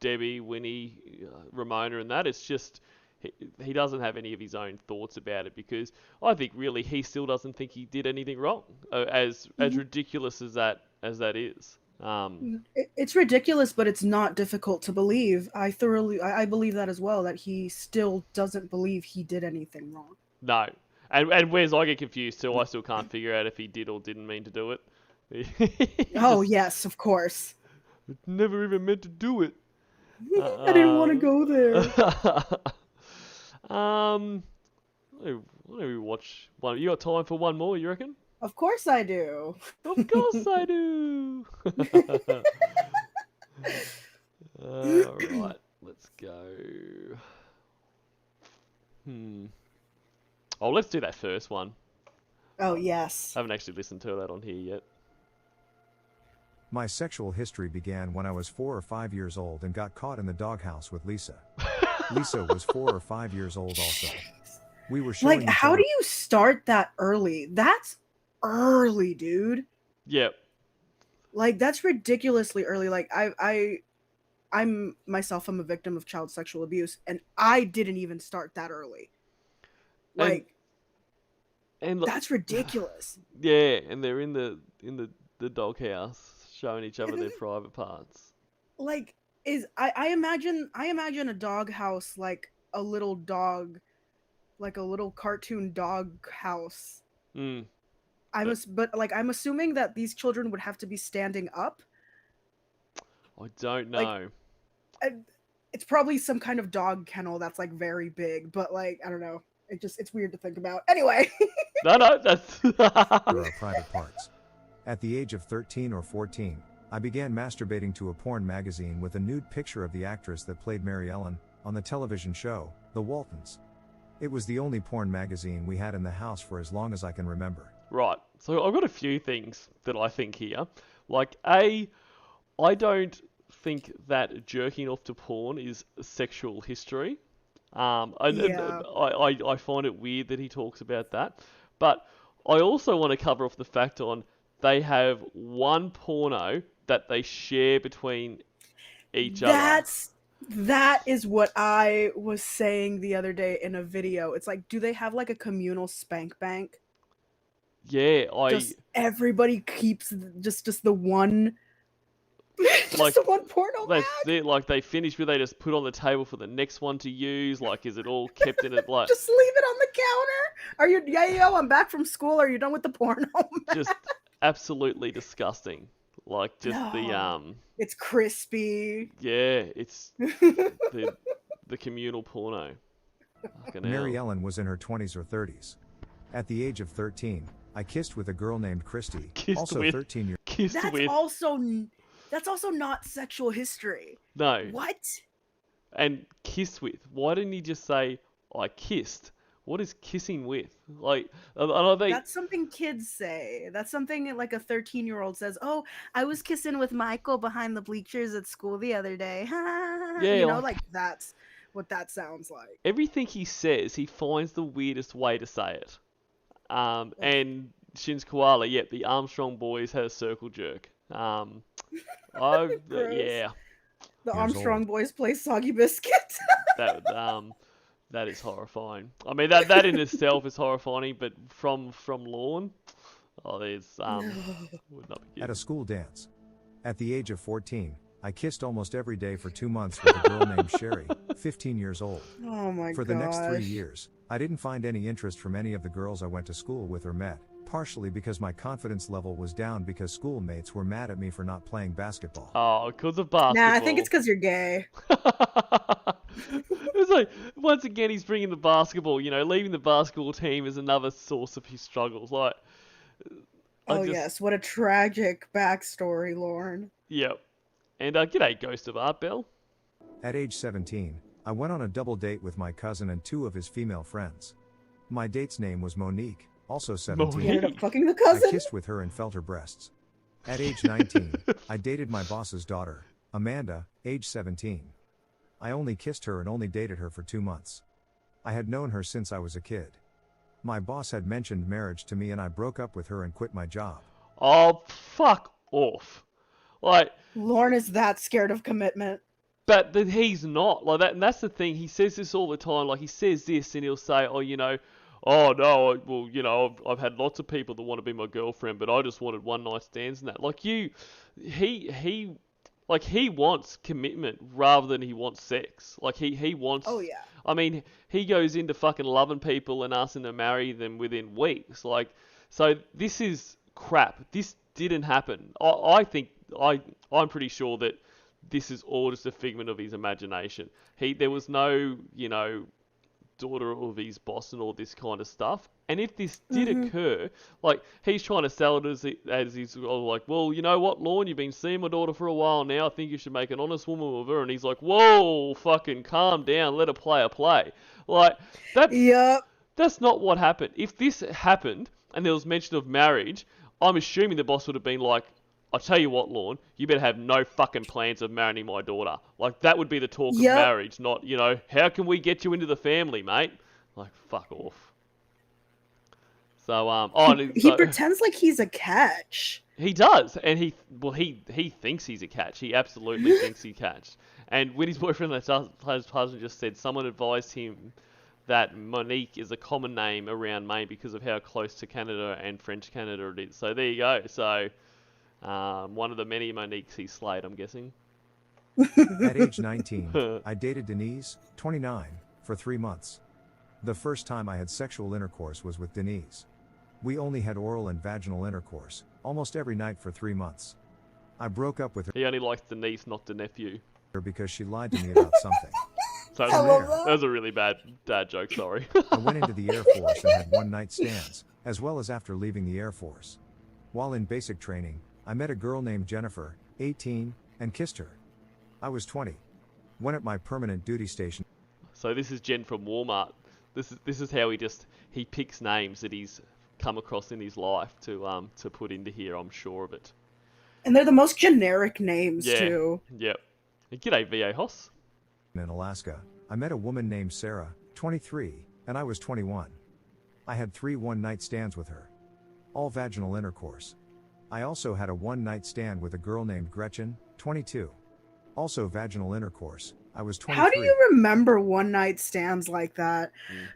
Debbie, Winnie, Ramona, and that. It's just he doesn't have any of his own thoughts about it, because I think really he still doesn't think he did anything wrong, as ridiculous as that is. It's ridiculous, but it's not difficult to believe. I believe that as well, that he still doesn't believe he did anything wrong. No. And whereas I get confused too, I still can't figure out if he did or didn't mean to do it. Oh, yes, of course. Never even meant to do it. I didn't want to go there. Why don't we watch one? You got time for one more, you reckon? Of course I do. Of course I do. Alright, let's go. Oh, let's do that first one. Oh, yes. I haven't actually listened to that on here yet. My sexual history began when I was 4 or 5 years old and got caught in the doghouse with Lisa. Lisa was 4 or 5 years old also. We were showing like, how do you start that early? That's early, dude. Yep. Like, that's ridiculously early. Like, I'm myself, I'm a victim of child sexual abuse, and I didn't even start that early. Like, and that's ridiculous. Yeah, and they're in the doghouse showing each other their private parts. Like, I imagine a doghouse like a little dog, like a little cartoon dog house. But I'm assuming that these children would have to be standing up. I don't know. Like, it's probably some kind of dog kennel that's like very big, but like, I don't know. It's weird to think about. Anyway. No, that's there are private parts. At the age of 13 or 14, I began masturbating to a porn magazine with a nude picture of the actress that played Mary Ellen on the television show, The Waltons. It was the only porn magazine we had in the house for as long as I can remember. Right. So I've got a few things that I think here. Like, I don't think that jerking off to porn is sexual history. I find it weird that he talks about that. But I also want to cover off the fact on they have one porno that they share between each other. That is what I was saying the other day in a video. It's like, do they have like a communal spank bank? Yeah, just everybody keeps just the one. Like, just the one porno bag. It. Like, they finish with, they just put on the table for the next one to use. Like, is it all kept in it? Like, just leave it on the counter. Are you? Yo, I'm back from school. Are you done with the porno? Just absolutely disgusting. Like, just It's crispy. Yeah, it's the communal porno. Mary Ellen was in her 20s or 30s. At the age of 13, I kissed with a girl named Christy, also 13 years. That's also not sexual history. No. What? And kiss with. Why didn't he just say, I kissed? What is kissing with? Like, that's something kids say. That's something like a 13-year-old says, oh, I was kissing with Michael behind the bleachers at school the other day. Yeah, you know, like that's what that sounds like. Everything he says, he finds the weirdest way to say it. And Shin's Koala, the Armstrong boys had a circle jerk. Yeah. The Armstrong boys play Soggy Biscuit. That is horrifying. I mean, that in itself is horrifying, but from Lorne, there's would not be good. At a school dance. At the age of 14, I kissed almost every day for 2 months with a girl named Sherry, 15 years old. Oh my god. For the next 3 years, I didn't find any interest from any of the girls I went to school with or met, partially because my confidence level was down because schoolmates were mad at me for not playing basketball. Oh, because of basketball. Nah, I think it's because you're gay. It was like, once again, he's bringing the basketball, leaving the basketball team is another source of his struggles. Like, yes, what a tragic backstory, Lorne. Yep. And g'day, Ghost of Art Bell. At age 17, I went on a double date with my cousin and 2 of his female friends. My date's name was Monique, also 17. You ended up fucking the cousin? I kissed with her and felt her breasts. At age 19, I dated my boss's daughter, Amanda, age 17. I only kissed her and only dated her for 2 months. I had known her since I was a kid. My boss had mentioned marriage to me and I broke up with her and quit my job. Oh, fuck off. Like, Lauren is that scared of commitment. but he's not like that, and that's the thing. He says this all the time. Like he says this, and he'll say, "Oh, you know, oh no, well, you know, I've had lots of people that want to be my girlfriend, but I just wanted one night stands and that." Like he wants commitment rather than he wants sex. Like he wants. Oh yeah. I mean, he goes into fucking loving people and asking to marry them within weeks. Like, so this is crap. This didn't happen. I think I'm pretty sure that this is all just a figment of his imagination. There was no, you know, daughter of his boss and all this kind of stuff. And if this did occur, like, he's trying to sell it as he's like, well, you know what, Lorne, you've been seeing my daughter for a while now. I think you should make an honest woman of her. And he's like, whoa, fucking calm down. Let her play a play. Like, that's not what happened. If this happened and there was mention of marriage, I'm assuming the boss would have been like, I'll tell you what, Lorne, you better have no fucking plans of marrying my daughter. Like, that would be the talk of marriage, not, you know, how can we get you into the family, mate? Like, fuck off. So, he pretends like he's a catch. He does, and he thinks he's a catch. He absolutely thinks he's a catch. And when his boyfriend, his husband, just said someone advised him that Monique is a common name around Maine because of how close to Canada and French Canada it is. So there you go. So, one of the many Moniques he slayed, I'm guessing. At age 19, I dated Denise, 29, for 3 months. The first time I had sexual intercourse was with Denise. We only had oral and vaginal intercourse, almost every night for 3 months. I broke up with her. He only likes Denise, not the nephew. Because she lied to me about something. So that was a really bad dad joke, sorry. I went into the Air Force and had one-night stands, as well as after leaving the Air Force. While in basic training, I met a girl named Jennifer, 18, and kissed her. I was 20. When at my permanent duty station. So this is Jen from Walmart. This is how he picks names that he's come across in his life to put into here. I'm sure of it. And they're the most generic names too. Yep. G'day, VA Hoss. In Alaska, I met a woman named Sarah, 23, and I was 21. I had 3 one-night stands with her. All vaginal intercourse. I also had a one-night stand with a girl named Gretchen, 22. Also vaginal intercourse. I was 23. How do you remember one-night stands like that?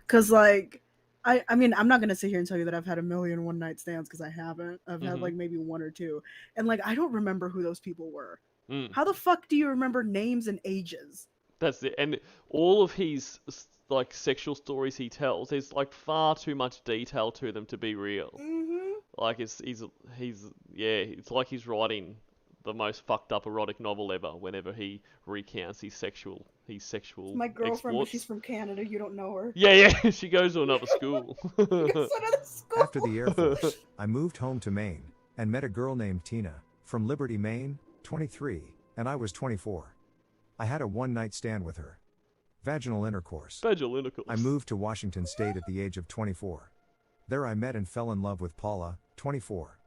Because, like, I mean, I'm not going to sit here and tell you that I've had a million one-night stands because I haven't. I've had, like, maybe 1 or 2. And, like, I don't remember who those people were. How the fuck do you remember names and ages? That's it. And all of his, like, sexual stories he tells, there's, like, far too much detail to them to be real. Like, it's like he's writing the most fucked up erotic novel ever whenever he recounts his sexual My girlfriend, exploits. but she's from Canada. You don't know her. Yeah, she goes to another school. After the Air Force, I moved home to Maine and met a girl named Tina from Liberty, Maine, 23, and I was 24. I had a one-night stand with her. Vaginal intercourse. I moved to Washington State at the age of 24. There I met and fell in love with Paula, 24.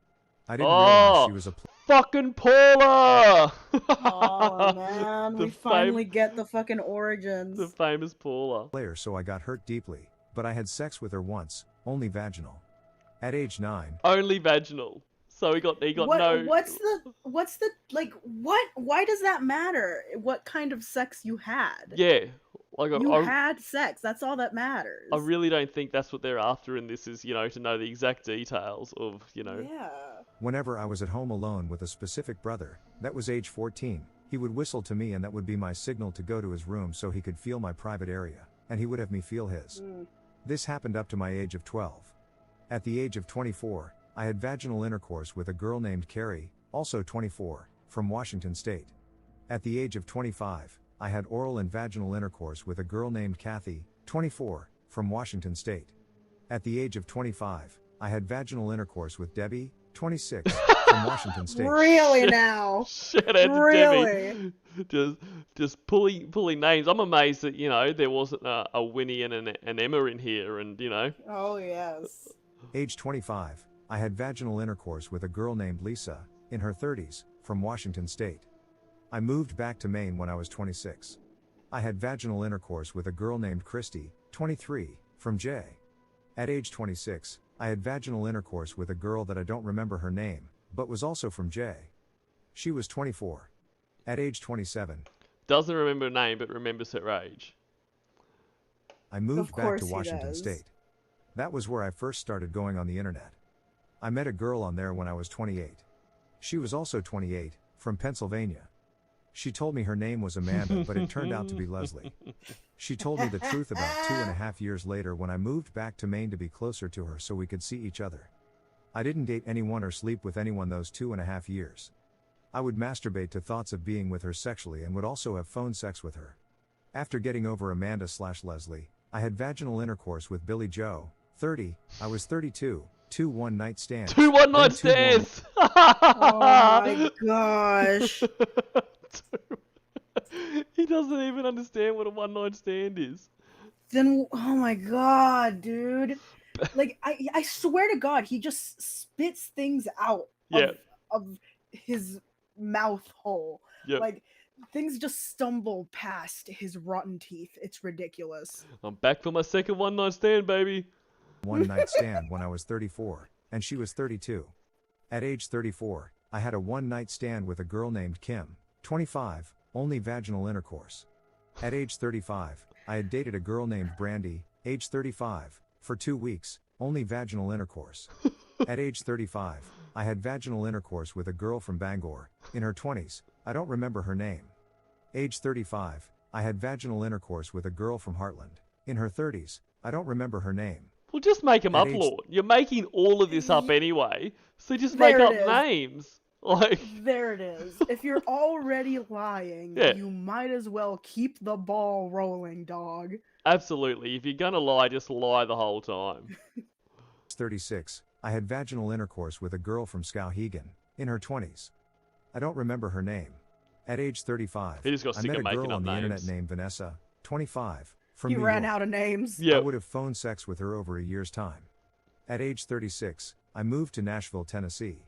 I didn't realize she was a fucking Paula! Oh man, we finally get the fucking origins. The famous Paula. Player, so I got hurt deeply, but I had sex with her once, only vaginal. At age 9. Only vaginal. So he got no. What's the like? What? Why does that matter? What kind of sex you had? Yeah, like you had sex. That's all that matters. I really don't think that's what they're after in this. Is, you know, to know the exact details of, you know. Yeah. Whenever I was at home alone with a specific brother, that was age 14, he would whistle to me and that would be my signal to go to his room so he could feel my private area, and he would have me feel his. This happened up to my age of 12. At the age of 24, I had vaginal intercourse with a girl named Carrie, also 24, from Washington State. At the age of 25, I had oral and vaginal intercourse with a girl named Kathy, 24, from Washington State. At the age of 25, I had vaginal intercourse with Debbie, 26, from Washington State. Really now? Shout out to Debbie. Just pulling names. I'm amazed that, you know, there wasn't a Winnie and an Emma in here, and, you know. Oh yes. Age 25, I had vaginal intercourse with a girl named Lisa, in her 30s, from Washington State. I moved back to Maine when I was 26. I had vaginal intercourse with a girl named Christy, 23, from J. At age 26, I had vaginal intercourse with a girl that I don't remember her name, but was also from J. She was 24. At age 27, Doesn't remember her name, but remembers her age. I moved back course to he Washington does. State. That was where I first started going on the internet. I met a girl on there when I was 28. She was also 28, from Pennsylvania. She told me her name was Amanda, but it turned out to be Leslie. She told me the truth about 2.5 years later when I moved back to Maine to be closer to her so we could see each other. I didn't date anyone or sleep with anyone those 2.5 years. I would masturbate to thoughts of being with her sexually and would also have phone sex with her. After getting over Amanda/Leslie, I had vaginal intercourse with Billy Joe, 30, I was 32, 2 one-night stands. 2 one-night then 2 stands! Oh my gosh. He doesn't even understand what a one-night stand is. Then, oh my god, dude. Like, I swear to God, he just spits things out Yeah. of his mouth hole. Yep. Like, things just stumble past his rotten teeth. It's ridiculous. I'm back for my second one-night stand, baby. one-night stand when I was 34, and she was 32. At age 34, I had a one-night stand with a girl named Kim, 25, only vaginal intercourse. At age 35, I had dated a girl named Brandy, age 35, for 2 weeks, only vaginal intercourse. At age 35, I had vaginal intercourse with a girl from Bangor, in her 20s, I don't remember her name. Age 35, I had vaginal intercourse with a girl from Heartland, in her 30s, I don't remember her name. Well, just make them At up, age- Lord. You're making all of this up anyway, so just There make up it is. names. Like, There it is. If you're already lying, Yeah. you might as well keep the ball rolling, dog. absolutely. If you're gonna lie, just lie the whole time. 36, I had vaginal intercourse with a girl from Skowhegan, in her 20s. I don't remember her name. At age 35, He just got I sick met of a making girl up on the internet names. named Vanessa, 25, from You New ran York. out of names. I Yeah. would have phone sex with her over a year's time. At age 36, I moved to Nashville, Tennessee.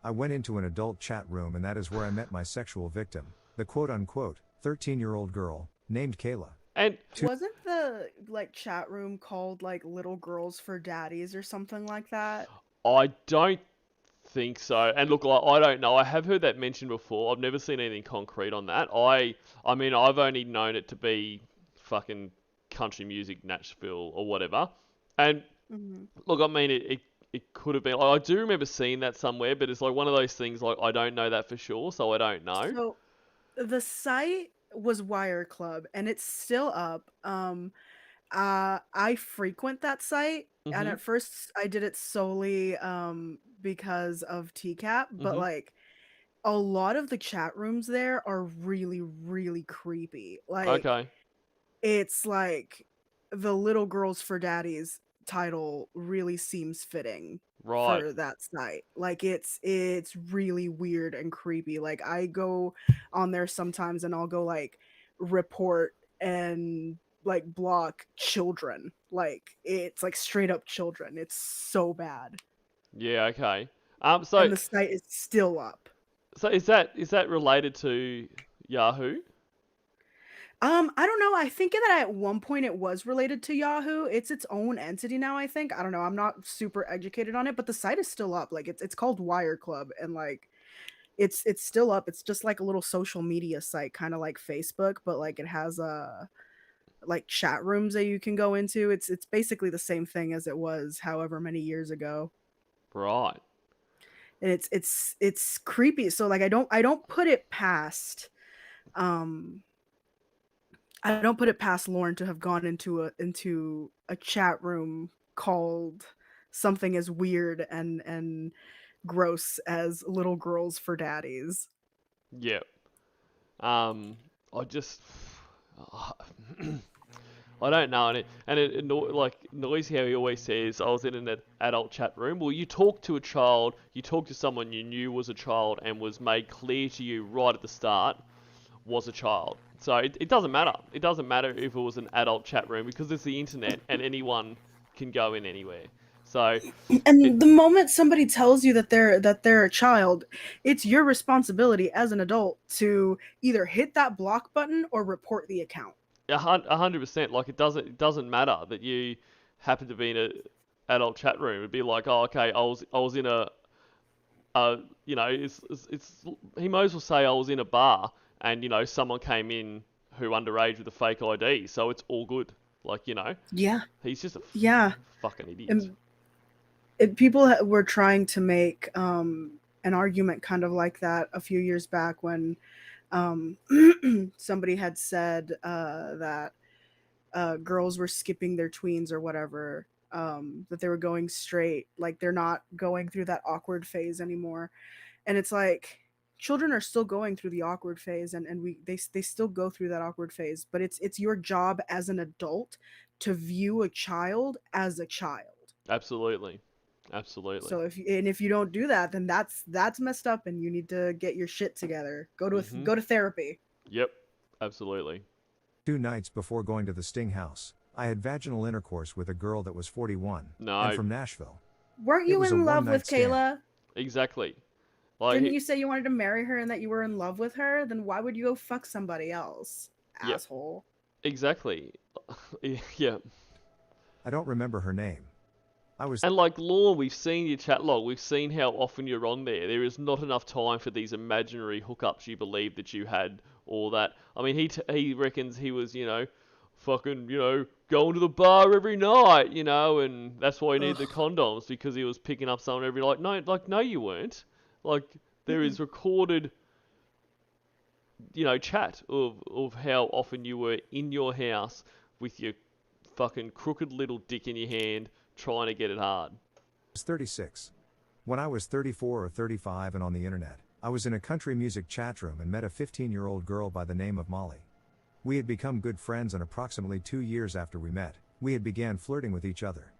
I went into an adult chat room and that is where I met my sexual victim, the quote-unquote 13-year-old girl, named Kayla. And Wasn't the chat room called Little Girls for Daddies or something like that? I don't think so. And look, I don't know. I have heard that mentioned before. I've never seen anything concrete on that. I mean, I've only known it to be fucking country music, Nashville, or whatever. And Mhm. look, I mean, it could have been. I do remember seeing that somewhere, but it's like one of those things. Like I don't know that for sure, so I don't know. So the site was Wire Club and it's still up. I frequent that site and Mhm. at first I did it solely because of TCAP, but Mhm. a lot of the chat rooms there are really, really creepy. Okay. It's like the Little Girls for Daddies title really seems fitting Right. for that site. It's really weird and creepy. Like I go on there sometimes and I'll go report and block children. Like it's straight up children. It's so bad. Yeah. Okay. And So the site is still up. is that related to Yahoo? I don't know. I think that at one point it was related to Yahoo. It's its own entity now, I think. I don't know. I'm not super educated on it, but the site is still up. Like it's called Wire Club and it's still up. It's just like a little social media site, kind of like Facebook, but it has chat rooms that you can go into. It's basically the same thing as it was however many years ago. Right. And it's creepy. So I don't put it past I don't put it past Lauren to have gone into a chat room called something as weird and gross as Little Girls for Daddies. Yeah. I just I don't know, and it like Noisy how he always says, I was in an adult chat room. Well, you talk to a child, you talk to someone you knew was a child and was made clear to you right at the start was a child. So it doesn't matter. It doesn't matter if it was an adult chat room because it's the internet and anyone can go in anywhere. So And the moment somebody tells you that they're a child, it's your responsibility as an adult to either hit that block button or report the account. 100%. Like it doesn't matter that you happen to be adult chat room. It'd be like, oh, okay, I was in you know, it's he might as well say I was in a bar and you know someone came in who underage with a fake ID, so it's all good. Like you know, Yeah. he's just a Yeah. fucking idiot. People were trying to make an argument kind of like that a few years back when somebody had said that girls were skipping their tweens or whatever, that they were going straight, like they're not going through that awkward phase anymore. And it's like children are still going through the awkward phase, and they still go through that awkward phase, but it's your job as an adult to view a child as a child. Absolutely. Absolutely. So if you don't do that, then that's messed up, and you need to get your shit together. Go to therapy. Yep. Absolutely. 2 nights before going to the Sting house, I had vaginal intercourse with a girl that was 41 No. and from Nashville. Weren't you in love with Kayla? Exactly. Like, Didn't you say you wanted to marry her and that you were in love with her? Then why would you go fuck somebody else, Yep. asshole? Exactly. Yeah. I don't remember her name. And like Law, we've seen your chat log. We've seen how often you're on there. There is not enough time for these imaginary hookups you believe that you had, or that. I mean, he reckons he was, you know, fucking, you know, going to the bar every night, you know, and that's why he needed the condoms, because he was picking up someone every night. No, you weren't. Like, there is recorded, you know, chat of how often you were in your house with your fucking crooked little dick in your hand, trying to get it hard. I was 36. When I was 34 or 35 and on the internet, I was in a country music chat room and met a 15-year-old girl by the name of Molly. We had become good friends, and approximately 2 years after we met, we had began flirting with each other.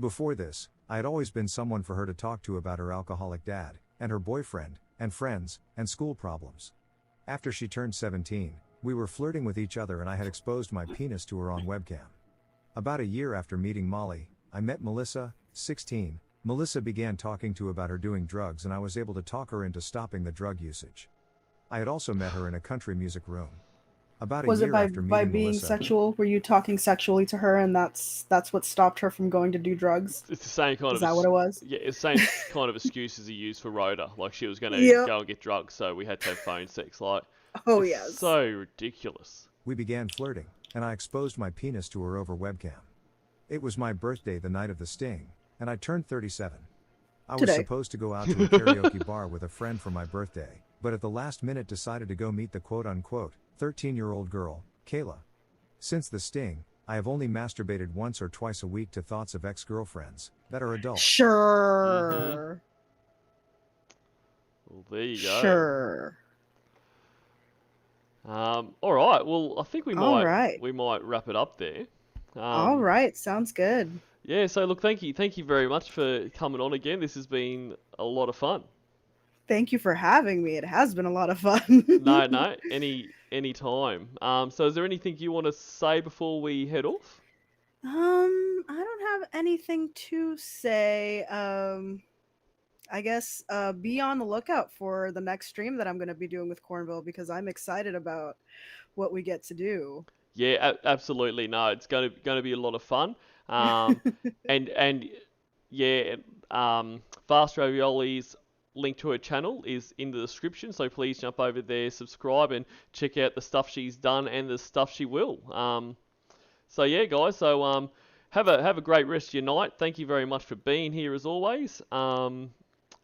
Before this, I had always been someone for her to talk to about her alcoholic dad, and her boyfriend, and friends, and school problems. After she turned 17, we were flirting with each other and I had exposed my penis to her on webcam. About a year after meeting Molly, I met Melissa, 16. Melissa began talking to about her doing drugs, and I was able to talk her into stopping the drug usage. I had also met her in a country music room. About a year after meeting by being Melissa, sexual? Were you talking sexually to her, and that's what stopped her from going to do drugs? It's the same kind Is that what it was? Yeah, it's the same kind of excuses he used for Rhoda. Like, she was going to go and get drugs, so we had to have phone sex. Like, oh, it's yes. so ridiculous. we began flirting, and I exposed my penis to her over webcam. It was my birthday the night of the sting, and I turned 37. I was Today. supposed to go out to a karaoke bar with a friend for my birthday, but at the last minute decided to go meet the quote-unquote 13-year-old girl, Kayla. Since the sting, I have only masturbated once or twice a week to thoughts of ex-girlfriends that are adults. Sure. Well, there you go. Sure. All right. Well, I think we might wrap it up there. All right. Sounds good. Yeah. So look, thank you very much for coming on again. This has been a lot of fun. Thank you for having me. It has been a lot of fun. No, any time. So is there anything you want to say before we head off? I don't have anything to say. I guess be on the lookout for the next stream that I'm going to be doing with Cornville, because I'm excited about what we get to do. Yeah, absolutely. No, it's going to be a lot of fun. And yeah, Vast Ravioli's link to her channel is in the description, so please jump over there, subscribe, and check out the stuff she's done and the stuff she will. So yeah, guys. So have a great rest of your night. Thank you very much for being here as always.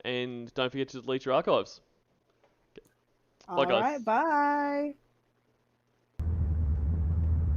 And don't forget to delete your archives. All right, bye.